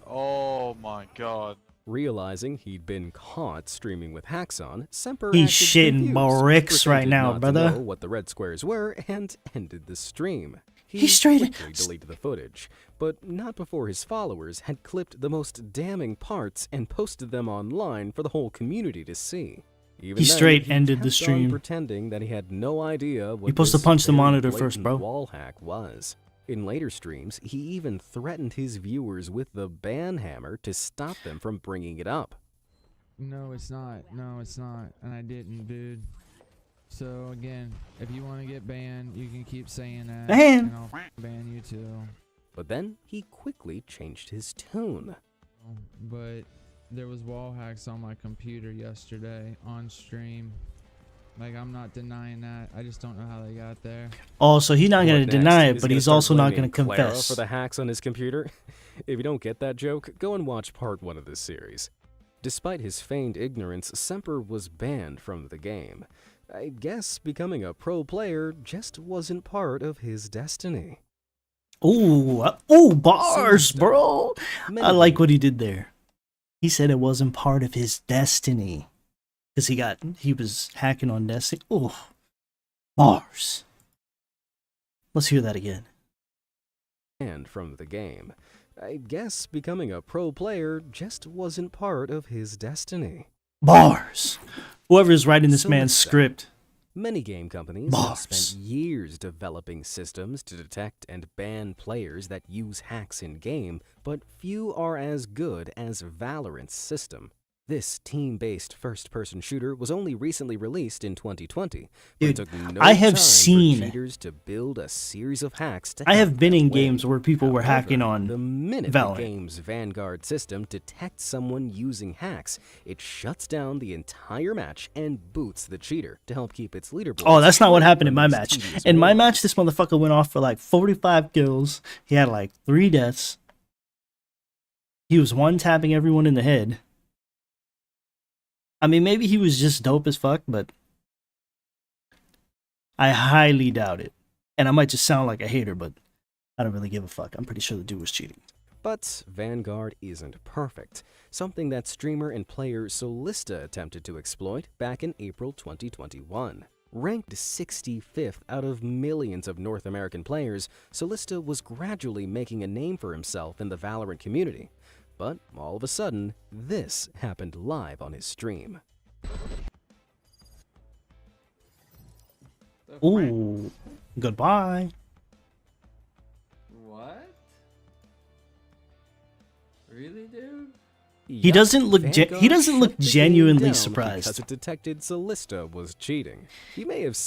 Oh my god. Realizing he'd been caught streaming with hacks on, Semper He's acted shitting confused, bricks right pretended now, not to brother. know what the red squares were, and ended the stream. He straight- quickly deleted the footage, but not before his followers had clipped the most damning parts and posted them online for the whole community to see. Even He then, straight he ended the kept on stream. pretending that he had no idea what You're supposed to this punch the very monitor first, blatant bro. wall hack was. In later streams, he even threatened his viewers with the ban hammer to stop them from bringing it up. No, it's not. No, it's not. And I didn't, dude. So again, if you want to get banned, you can keep saying that. Ban. And I'll ban you too. But then he quickly changed his tune. But there was wall hacks on my computer yesterday on stream. Like, I'm not denying that. I just don't know how they got there. Oh, so he's not going What to deny next? it, Is but he he's start also not blaming going to Clara confess. for the hacks on his computer? If you don't get that joke, go and watch part 1 of this series. Despite his feigned ignorance, Semper was banned from the game. I guess becoming a pro player just wasn't part of his destiny. Ooh, bars, bro. Many I like what he did there. He said it wasn't part of his destiny. Because he was hacking on Destiny. Ooh, bars. Let's hear that again. Banned from the game. I guess becoming a pro player just wasn't part of his destiny. Bars. Whoever's writing this So man's let's say, script. Many game companies have spent years developing systems to detect and ban players that use hacks in-game, but few are as good as Valorant's system. This team-based first-person shooter was only recently released in 2020, but it Dude, took no I have time seen- for cheaters to build a series of hacks to I have help been them in win. games where people were hacking on The minute Valorant. the game's Vanguard system detects someone using hacks, it shuts down the entire match and boots the cheater to help keep its leaderboard. Oh, that's not what free happened in from my these match. tedious In my wars. match, this motherfucker went off for like 45 kills. He had like 3 deaths. He was one-tapping everyone in the head. I mean, maybe he was just dope as fuck, but I highly doubt it. And I might just sound like a hater, but I don't really give a fuck. I'm pretty sure the dude was cheating. But Vanguard isn't perfect, something that streamer and player Solista attempted to exploit back in April 2021. Ranked 65th out of millions of North American players, Solista was gradually making a name for himself in the Valorant community. But all of a sudden, this happened live on his stream. Ooh, goodbye. What? Really, dude? He doesn't look Vanguard he doesn't look shut the game genuinely down surprised. because it detected Solista was cheating. He may have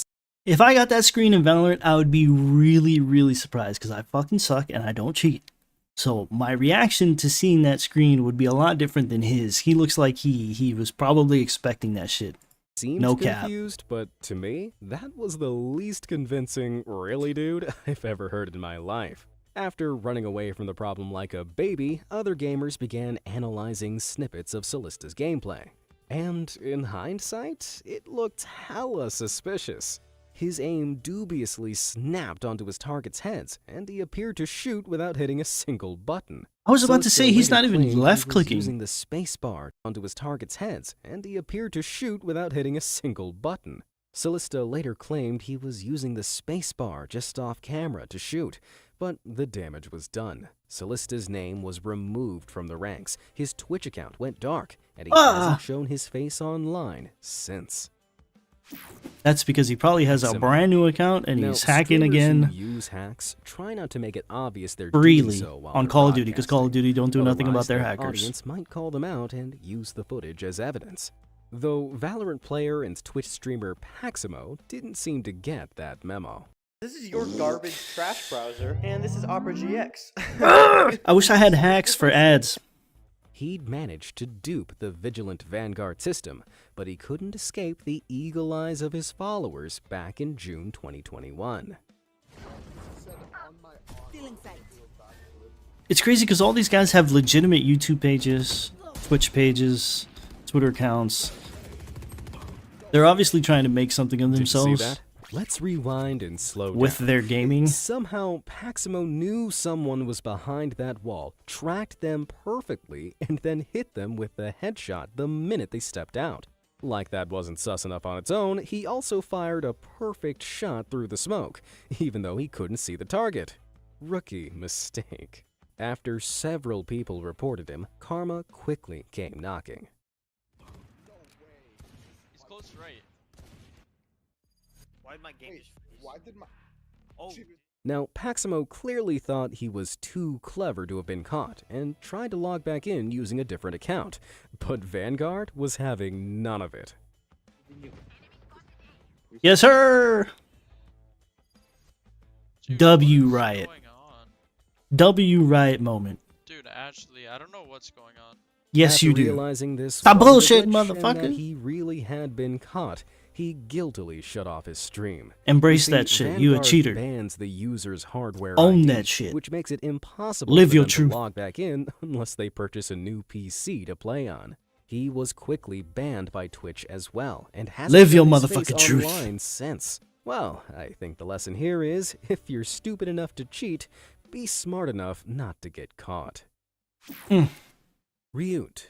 If I got that screen in Valorant, I would be really, really surprised because I fucking suck and I don't cheat. So my reaction to seeing that screen would be a lot different than his. He looks like he was probably expecting that shit. seemed No cap. confused, but to me, that was the least convincing "really, dude" I've ever heard in my life. After running away from the problem like a baby, other gamers began analyzing snippets of Solista's gameplay. And in hindsight, it looked hella suspicious. His aim dubiously snapped onto his target's heads, and he appeared to shoot without hitting a single button. I was about to say, he's not even Solista later claimed left he was clicking. using the spacebar onto his target's heads, and he appeared to shoot without hitting a single button. Solista later claimed he was using the spacebar just off camera to shoot, but the damage was done. Solista's name was removed from the ranks, his Twitch account went dark, and he hasn't shown his face online since. That's because he probably has a Simple. brand new account and Now, he's hacking streamers again who use hacks try not to make it obvious they're doing freely so while on they're Call of Duty because Call of Duty don't do nothing about Otherwise, their their hackers. audience might call them out and use the footage as evidence. Though Valorant player and Twitch streamer Paximo didn't seem to get that memo. This is your garbage trash browser, and this is Opera GX. I wish I had hacks for ads. He'd managed to dupe the Vigilant Vanguard system, but he couldn't escape the eagle eyes of his followers back in June 2021. It's crazy because all these guys have legitimate YouTube pages, Twitch pages, Twitter accounts. They're obviously trying to make something of Did you see themselves that? Let's rewind and slow down. with their gaming. Somehow, Paximo knew someone was behind that wall, tracked them perfectly, and then hit them with the headshot the minute they stepped out. Like that wasn't sus enough on its own, he also fired a perfect shot through the smoke, even though he couldn't see the target. Rookie mistake. After several people reported him, karma quickly came knocking. He's close right. Why did my game just freeze? Why did my... Oh, Now, Paximo clearly thought he was too clever to have been caught and tried to log back in using a different account, but Vanguard was having none of it. Yes, sir. W Riot. W Riot moment. Dude, actually, I don't know what's going on. Yes, After you do. Realizing this Stop was a bullshitting, glitch and motherfucker. that he really had been caught, he guiltily shut off his stream. Embrace You see, that shit. You a Vanguard cheater. bans the user's hardware Own ID, that shit. which makes it impossible Live for your them truth. to log back in unless they purchase a new PC to play on. He was quickly banned by Twitch as well, and hasn't Live your shown his face motherfucking truth. online since. Well, I think the lesson here is, if you're stupid enough to cheat, be smart enough not to get caught. Ryut.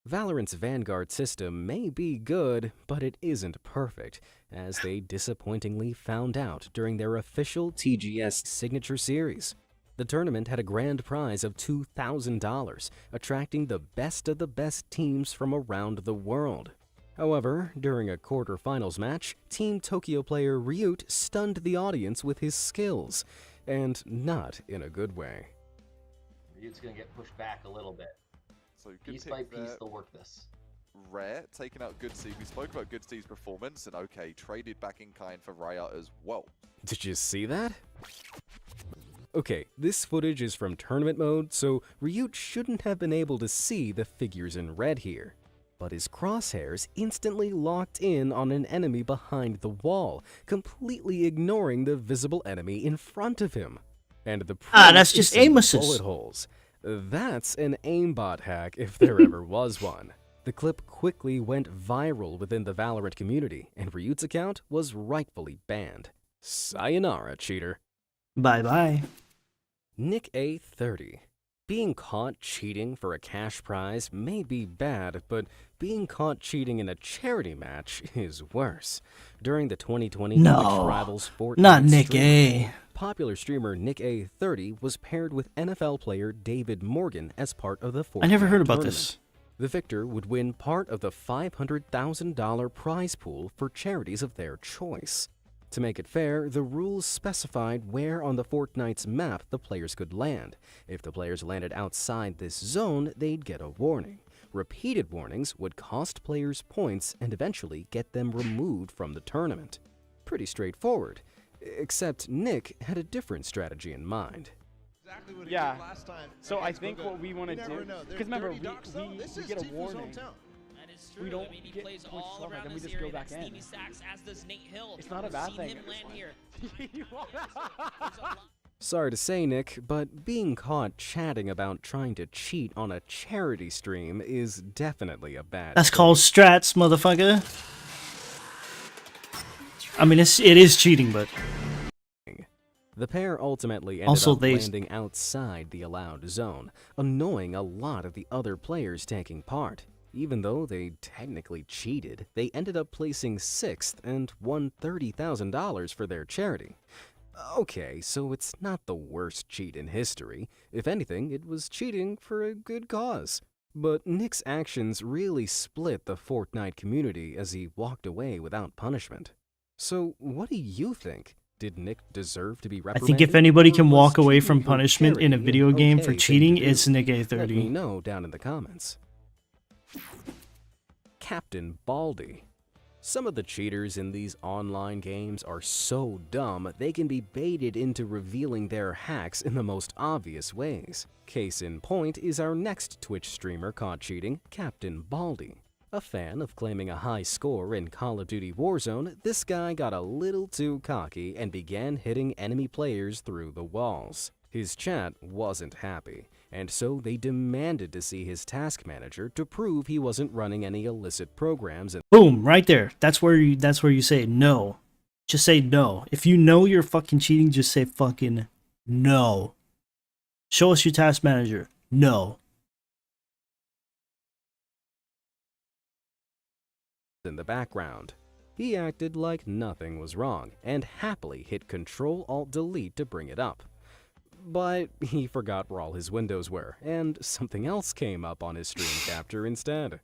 Valorant's Vanguard system may be good, but it isn't perfect, as they disappointingly found out during their official TGS Signature Series. The tournament had a grand prize of $2,000, attracting the best of the best teams from around the world. However, during a quarterfinals match, Team Tokyo player Ryut stunned the audience with his skills, and not in a good way. Ryut's gonna get pushed back a little bit. So good Piece pick by piece, there. they'll work this. Rare taking out Good Steve. We spoke about Good Steve's performance, and okay, traded back in kind for Riot as well. Did you see that? Okay, this footage is from tournament mode, so Ryut shouldn't have been able to see the figures in red here. But his crosshairs instantly locked in on an enemy behind the wall, completely ignoring the visible enemy in front of him. And the that's proof just is in aim the assist. bullet holes. That's an aimbot hack if there ever was one. The clip quickly went viral within the Valorant community, and Ryut's account was rightfully banned. Sayonara, cheater. Bye-bye. Nick A30. Being caught cheating for a cash prize may be bad, but being caught cheating in a charity match is worse. During the 2020 No, Twitch Rivals Fortnite not Nick stream, A. popular streamer Nick A30 was paired with NFL player David Morgan as part of the Fortnite I never heard about tournament. this. The victor would win part of the $500,000 prize pool for charities of their choice. To make it fair, the rules specified where on the Fortnite's map the players could land. If the players landed outside this zone, they'd get a warning. Repeated warnings would cost players points and eventually get them removed from the tournament. Pretty straightforward, except Nick had a different strategy in mind. Yeah. So I think what we want to do, because remember, we get a warning. We don't get points off, and then we just go back in. It's not a bad thing. Sorry to say, Nick, but being caught chatting about trying to cheat on a charity stream is definitely a bad That's thing. called strats, motherfucker. I mean, it is cheating, but The pair ultimately ended Also, up they- landing outside the allowed zone, annoying a lot of the other players taking part. Even though they technically cheated, they ended up placing 6th and won $30,000 for their charity. Okay, so it's not the worst cheat in history. If anything, it was cheating for a good cause. But Nick's actions really split the Fortnite community as he walked away without punishment. So, what do you think? Did Nick deserve to be I reprimanded? think if anybody or can was walk away cheating from for punishment in a charity video an game okay for thing to cheating, do? it's Nick Let me A30. know down in the comments. Captain Baldy. Some of the cheaters in these online games are so dumb they can be baited into revealing their hacks in the most obvious ways. Case in point is our next Twitch streamer caught cheating, Captain Baldy. A fan of claiming a high score in Call of Duty Warzone, this guy got a little too cocky and began hitting enemy players through the walls. His chat wasn't happy, and so they demanded to see his task manager to prove he wasn't running any illicit programs and Boom, right there. That's where you say no. Just say no. If you know you're fucking cheating, just say fucking no. Show us your task manager. No. in the background. He acted like nothing was wrong and happily hit Ctrl-Alt-Delete to bring it up. But he forgot where all his windows were, and something else came up on his stream capture instead.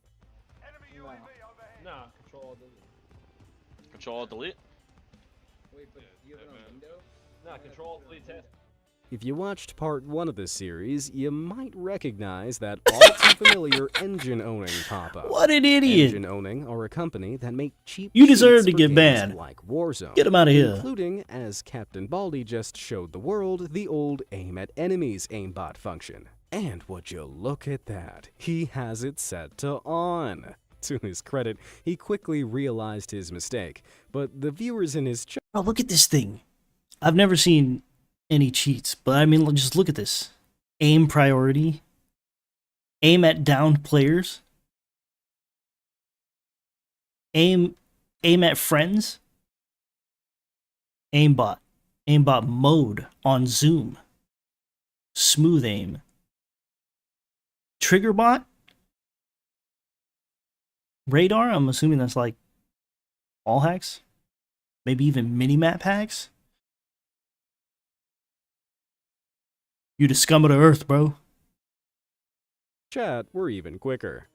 No, Control Delete. Control Delete. Wait, but do you have it on window? No, control, please test. If you watched part 1 of this series, you might recognize that all-too-familiar Engine Owning pop-up. What an idiot! Engine Owning are a company that make cheap You deserve cheats to for get games banned. like Warzone. Get 'em outta here. Including, as Captain Baldy just showed the world, the old Aim at Enemies aimbot function. And would you look at that, he has it set to on. To his credit, he quickly realized his mistake, but the viewers in his chat. Bro, look at this thing. I've never seen any cheats, but I mean, just look at this. Aim priority. Aim at downed players. Aim at friends. Aimbot. Aimbot mode on Zoom. Smooth aim. Trigger bot. Radar, I'm assuming that's like all hacks. Maybe even mini-map hacks. You the scum of the earth, bro. Chat were even quicker.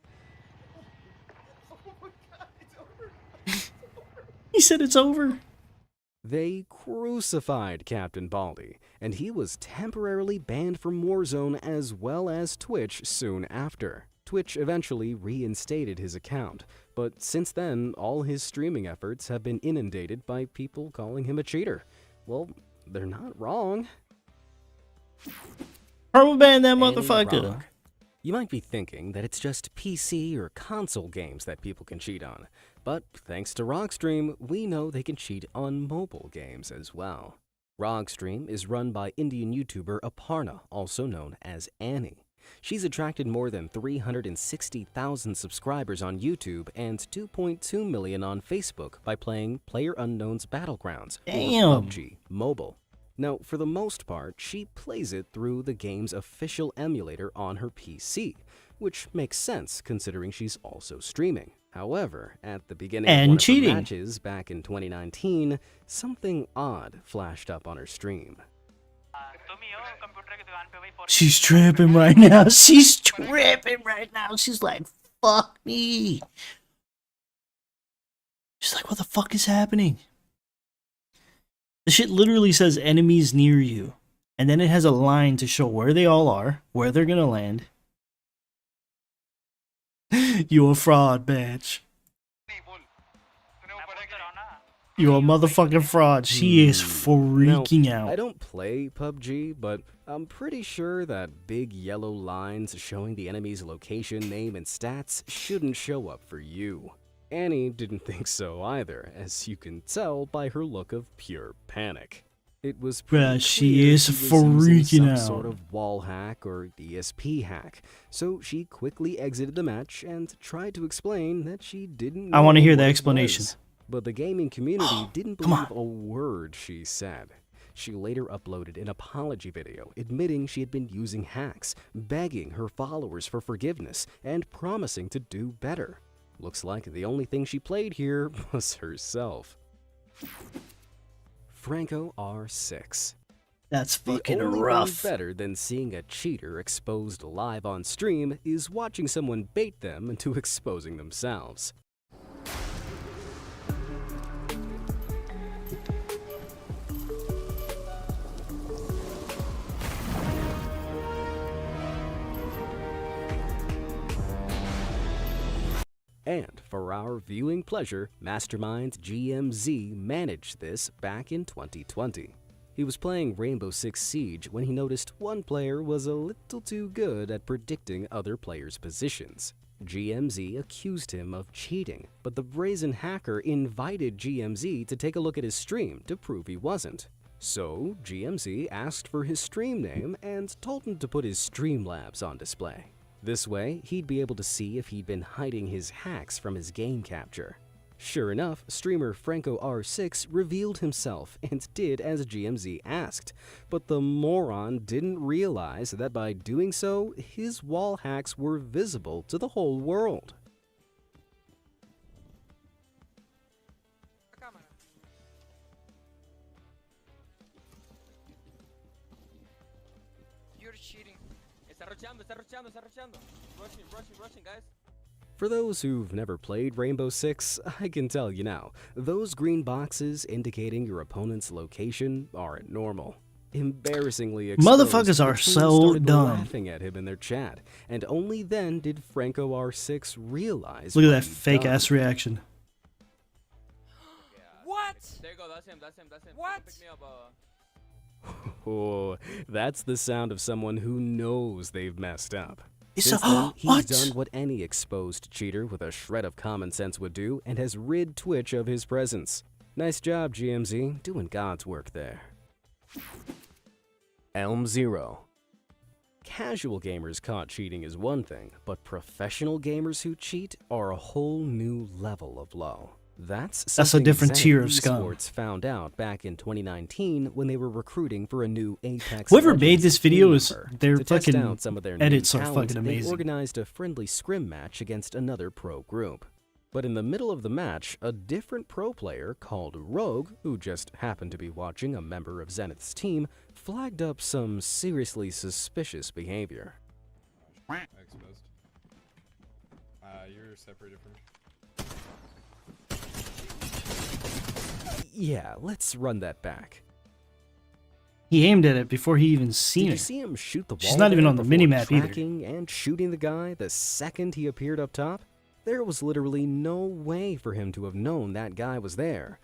He said it's over. They crucified Captain Baldy, and he was temporarily banned from Warzone as well as Twitch soon after. Twitch eventually reinstated his account, but since then, all his streaming efforts have been inundated by people calling him a cheater. Well, they're not wrong. Permaban that Any motherfucker. wrong. You might be thinking that it's just PC or console games that people can cheat on, but thanks to Rogstream, we know they can cheat on mobile games as well. Rogstream is run by Indian YouTuber Aparna, also known as Annie. She's attracted more than 360,000 subscribers on YouTube and 2.2 million on Facebook by playing PlayerUnknown's Battlegrounds, Damn. or PUBG Mobile. Now, for the most part, she plays it through the game's official emulator on her PC, which makes sense considering she's also streaming. However, at the beginning And of one of cheating. her matches back in 2019, something odd flashed up on her stream. She's tripping right now. She's tripping right now. She's like, fuck me. She's like, what the fuck is happening? The shit literally says enemies near you. And then it has a line to show where they all are, where they're gonna land. You a fraud, bitch. You a motherfucking fraud. She is freaking Now, out. I don't play PUBG, but I'm pretty sure that big yellow lines showing the enemy's location, name, and stats shouldn't show up for you. Annie didn't think so either, as you can tell by her look of pure panic. It was pretty Bruh, she clear is she was freaking using some out. sort of wall hack or ESP hack, so she quickly exited the match and tried to explain that she didn't know I wanna hear the what it explanation. was. But the gaming community didn't Come believe a word she said. She later uploaded an apology video admitting she had been using hacks, begging her followers for forgiveness, and promising to do better. Looks like the only thing she played here was herself. Franco R6. That's The fucking only rough. thing better than seeing a cheater exposed live on stream is watching someone bait them into exposing themselves. And for our viewing pleasure, Mastermind GMZ managed this back in 2020. He was playing Rainbow Six Siege when he noticed one player was a little too good at predicting other players' positions. GMZ accused him of cheating, but the brazen hacker invited GMZ to take a look at his stream to prove he wasn't. So, GMZ asked for his stream name and told him to put his Streamlabs on display. This way, he'd be able to see if he'd been hiding his hacks from his game capture. Sure enough, streamer Franco R6 revealed himself and did as GMZ asked, but the moron didn't realize that by doing so, his wall hacks were visible to the whole world. You're cheating. Está rocheando. Rushing, guys. For those who've never played Rainbow Six, I can tell you now, those green boxes indicating your opponent's location aren't normal. Embarrassingly exposed, Motherfuckers the are team so started dumb. laughing at him in their chat, and only then did Franco R6 realize Look at what that he'd fake done. ass reaction. What? There you go. That's him. That's him. That's him. What? Pick me up. Oh, that's the sound of someone who knows they've messed up. It's Since a- then, he's what? done what any exposed cheater with a shred of common sense would do and has rid Twitch of his presence. Nice job, GMZ, doing God's work there. Elm Zero. Casual gamers caught cheating is one thing, but professional gamers who cheat are a whole new level of low. That's a something different Zenith tier of scum. Esports found out back in 2019 when they were recruiting for a new Apex. Whoever made Legends this video team is member. their To test fucking out some of their new edits are talent, fucking they amazing. organized a friendly scrim match against another pro group. But in the middle of the match, a different pro player called Rogue, who just happened to be watching a member of Zenith's team, flagged up some seriously suspicious behavior. Exposed. You're separated from me. Yeah, let's run that back. He aimed at it before he even seen Did you it. see him shoot the wall? She's not even there on the before minimap either. tracking and shooting the guy the second he appeared up top? There was literally no way for him to have known that guy was there,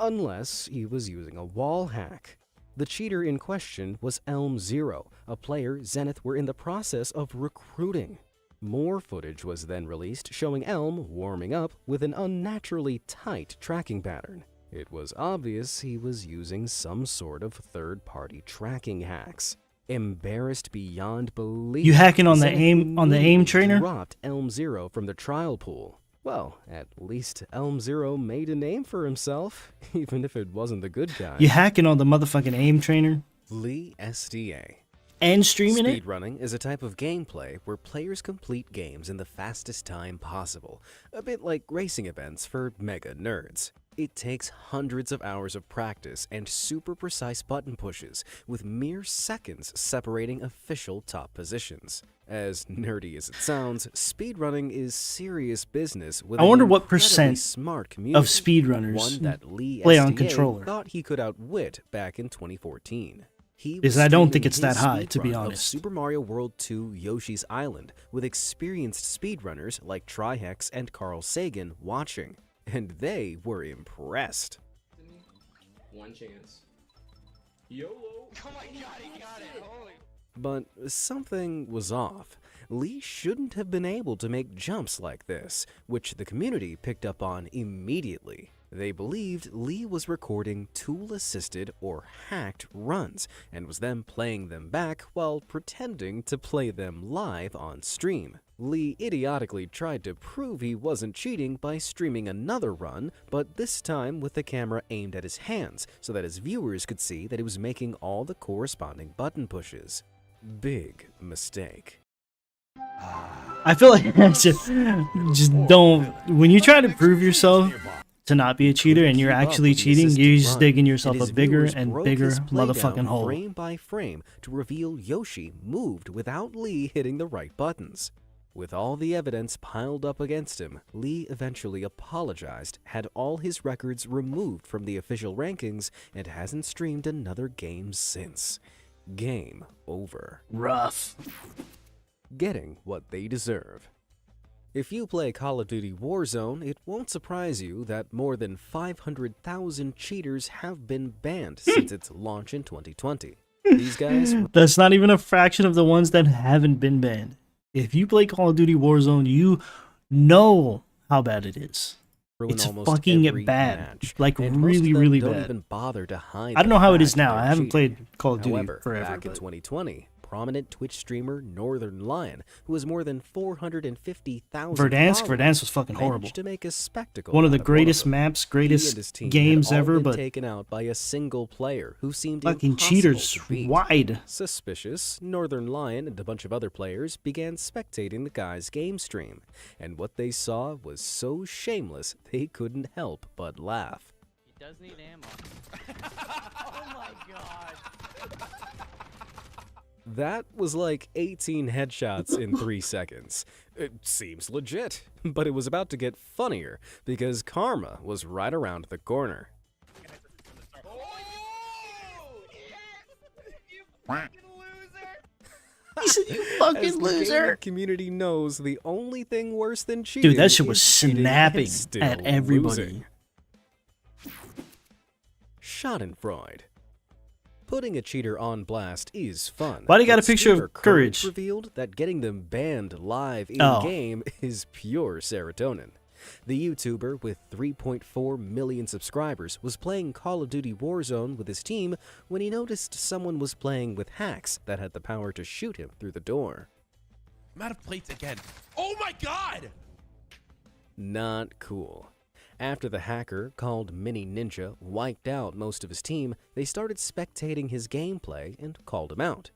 unless he was using a wall hack. The cheater in question was Elm Zero, a player Zenith were in the process of recruiting. More footage was then released showing Elm warming up with an unnaturally tight tracking pattern. It was obvious he was using some sort of third-party tracking hacks. Embarrassed beyond belief, You hacking on the Zenith aim immediately trainer? dropped Elm Zero from the trial pool. Well, at least Elm Zero made a name for himself, even if it wasn't the good guy. You hacking on the motherfucking aim trainer Lee SDA. and streaming it? Speedrunning is a type of gameplay where players complete games in the fastest time possible, a bit like racing events for mega nerds. It takes hundreds of hours of practice and super precise button pushes, with mere seconds separating official top positions. As nerdy as it sounds, speedrunning is serious business with I wonder an what incredibly percent smart community, of speedrunners one that Lee play on SDA controller. thought he could outwit back in 2014. He Because was I don't think streaming it's that his high, to be speedrun of honest. Super Mario World 2 Yoshi's Island with experienced speedrunners like Trihex and Carl Sagan watching, and they were impressed. One chance. YOLO. Oh my god, he got it. Holy. But something was off. Lee shouldn't have been able to make jumps like this, which the community picked up on immediately. They believed Lee was recording tool-assisted or hacked runs, and was then playing them back while pretending to play them live on stream. Lee idiotically tried to prove he wasn't cheating by streaming another run, but this time with the camera aimed at his hands, so that his viewers could see that he was making all the corresponding button pushes. Big mistake. I feel like just don't. When you try to prove yourself to not be a cheater and you're Keep up actually with the cheating, assisted you're just run, digging yourself and a his bigger viewers and broke bigger his playdown motherfucking hole. frame by frame to reveal Yoshi moved without Lee hitting the right buttons. With all the evidence piled up against him, Lee eventually apologized, had all his records removed from the official rankings, and hasn't streamed another game since. Game over. Rough. Getting what they deserve. If you play Call of Duty Warzone, it won't surprise you that more than 500,000 cheaters have been banned since its launch in 2020. These guys That's not even a fraction of the ones that haven't been banned. If you play Call of Duty Warzone, you know how bad it is. ruin It's almost fucking every bad. match, Like and most really, of them really don't bad. even bother to hide I don't the know how it is fact now. they're I haven't cheating. played Call of Duty However, forever. back in but 2020, prominent Twitch streamer Northern Lion, who has more than 450,000 Verdansk was fucking horrible. managed to make a spectacle One of the out of greatest them. maps, He greatest and his team had games all ever, been but taken out by a single player who seemed fucking impossible cheaters to beat. wide. Suspicious, Northern Lion and a bunch of other players began spectating the guy's game stream, and what they saw was so shameless they couldn't help but laugh. He does need ammo. Oh my god. That was like 18 headshots in 3 seconds. It seems legit, but it was about to get funnier because karma was right around the corner. He said, "You fucking As the loser." gaming community knows the only thing worse than cheating Dude, that shit was is cheating and snapping still at everybody. losing. Schadenfreude. Putting a cheater on blast is fun. Why do you got but a picture of streamer Courage? revealed that getting them banned live Oh. in-game is pure serotonin. The YouTuber with 3.4 million subscribers was playing Call of Duty Warzone with his team when he noticed someone was playing with hacks that had the power to shoot him through the door. I'm out of plates again. Oh my god! Not cool. After the hacker, called Mini Ninja, wiped out most of his team, they started spectating his gameplay and called him out.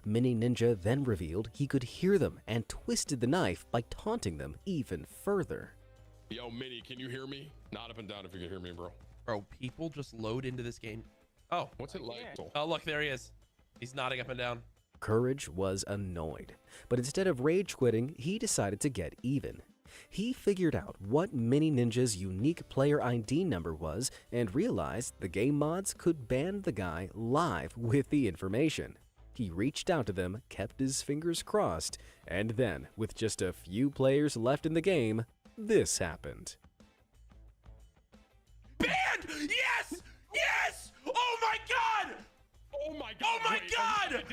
Mini Ninja then revealed he could hear them and twisted the knife by taunting them even further. Yo, Mini, can you hear me? Nod up and down if you can hear me, bro. Bro, people just load into this game. Oh, What's it like? oh look, there he is. He's nodding up and down. Courage was annoyed, but instead of rage quitting, he decided to get even. He figured out what Mini Ninja's unique player ID number was and realized the game mods could ban the guy live with the information. He reached out to them, kept his fingers crossed, and then, with just a few players left in the game, this happened. Banned! Yes! Yes! Oh my god! Oh my god! Oh my god!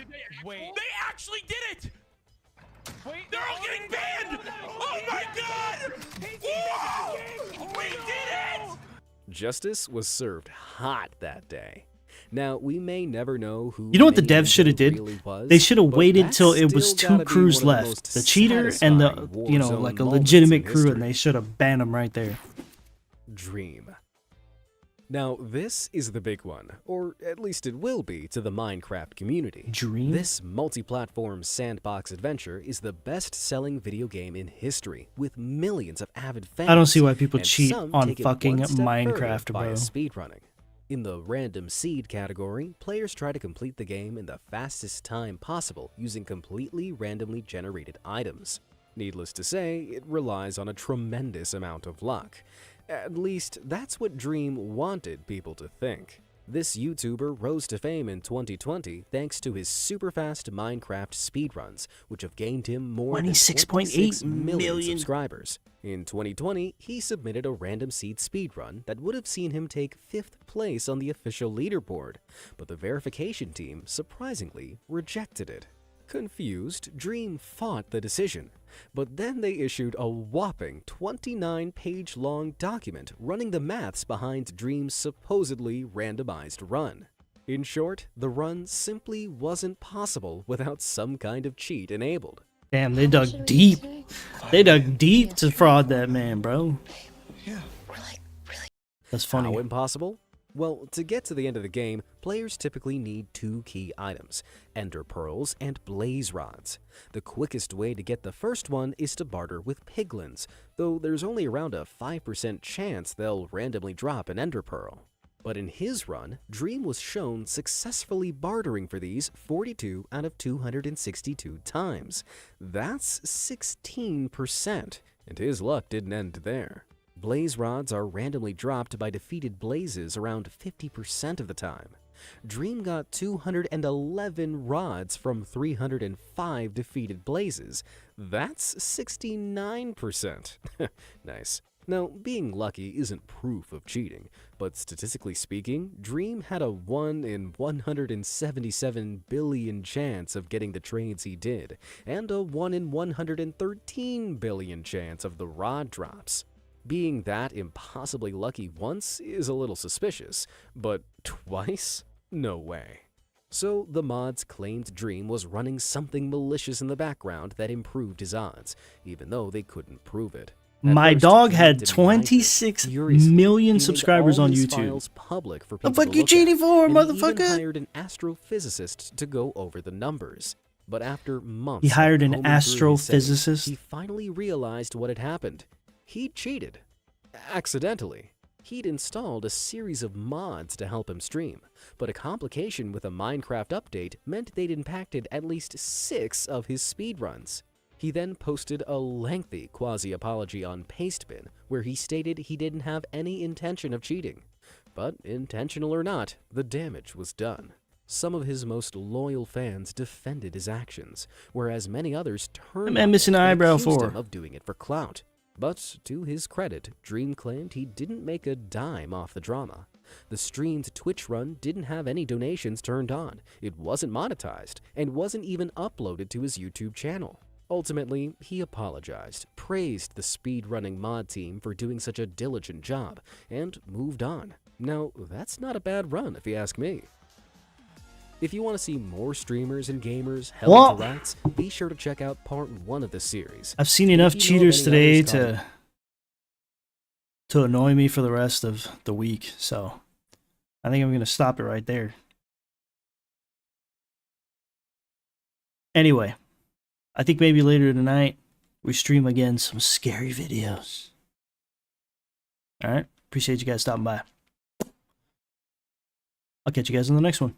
Wait. They actually did it! They're all getting banned! Oh my god! Whoa! We did it! Justice was served hot that day. Now, we may never know who You know what the Mini devs should have Ninja did? really was, They should have but waited that's till it was still 2 gotta be crews one of the left. most The cheater and the, satisfying you know, Warzone like a moments legitimate in crew, and history. they should have banned them right there. Dream. Now, this is the big one, or at least it will be to the Minecraft community. Dream? This multi-platform sandbox adventure is the best-selling video game in history, with millions of avid fans. I don't see why people and cheat some on take it fucking one step further Minecraft, via bro. speedrunning. In the random seed category, players try to complete the game in the fastest time possible using completely randomly generated items. Needless to say, it relies on a tremendous amount of luck. At least, that's what Dream wanted people to think. This YouTuber rose to fame in 2020 thanks to his super fast Minecraft speedruns, which have gained him more than 26.8 million million subscribers. In 2020, he submitted a random seed speedrun that would have seen him take 5th place on the official leaderboard, but the verification team surprisingly rejected it. Confused, Dream fought the decision, but then they issued a whopping 29-page-long document running the maths behind Dream's supposedly randomized run. In short, the run simply wasn't possible without some kind of cheat enabled. Damn, they dug deep. They dug deep to fraud that man, bro. That's funny. How impossible? Well, to get to the end of the game, players typically need 2 key items, Ender Pearls and Blaze Rods. The quickest way to get the first one is to barter with Piglins, though there's only around a 5% chance they'll randomly drop an Ender Pearl. But in his run, Dream was shown successfully bartering for these 42 out of 262 times. That's 16%, and his luck didn't end there. Blaze Rods are randomly dropped by defeated blazes around 50% of the time. Dream got 211 rods from 305 defeated blazes. That's 69%. Nice. Now, being lucky isn't proof of cheating, but statistically speaking, Dream had a 1 in 177 billion chance of getting the trades he did, and a 1 in 113 billion chance of the rod drops. Being that impossibly lucky once is a little suspicious, but twice? No way. So the mods claimed Dream was running something malicious in the background that improved his odds, even though they couldn't prove it. At My first, dog Dream had denied it. 26 Furiously, million he made subscribers all on his YouTube. files public for The people fuck to you look cheating at, for, and he even motherfucker? hired an astrophysicist to go over the numbers. But after months He hired of an combing through his settings, astrophysicist? he finally realized what had happened. He cheated. Accidentally. He'd installed a series of mods to help him stream, but a complication with a Minecraft update meant they'd impacted at least 6 of his speedruns. He then posted a lengthy quasi-apology on Pastebin, where he stated he didn't have any intention of cheating. But intentional or not, the damage was done. Some of his most loyal fans defended his actions, whereas many others turned on missing him an and eyebrow accused for? him of doing it for clout. But to his credit, Dream claimed he didn't make a dime off the drama. The streamed Twitch run didn't have any donations turned on, it wasn't monetized, and wasn't even uploaded to his YouTube channel. Ultimately, he apologized, praised the speedrunning mod team for doing such a diligent job, and moved on. Now, that's not a bad run if you ask me. If you want to see more streamers and gamers held Well, to rats, be sure to check out part 1 of the series. I've seen If enough you know of cheaters any today others to annoy me for the rest of the week, so I think I'm going to stop it right there. Anyway, I think maybe later tonight we stream again some scary videos. Alright, appreciate you guys stopping by. I'll catch you guys in the next one.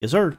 Yes, sir.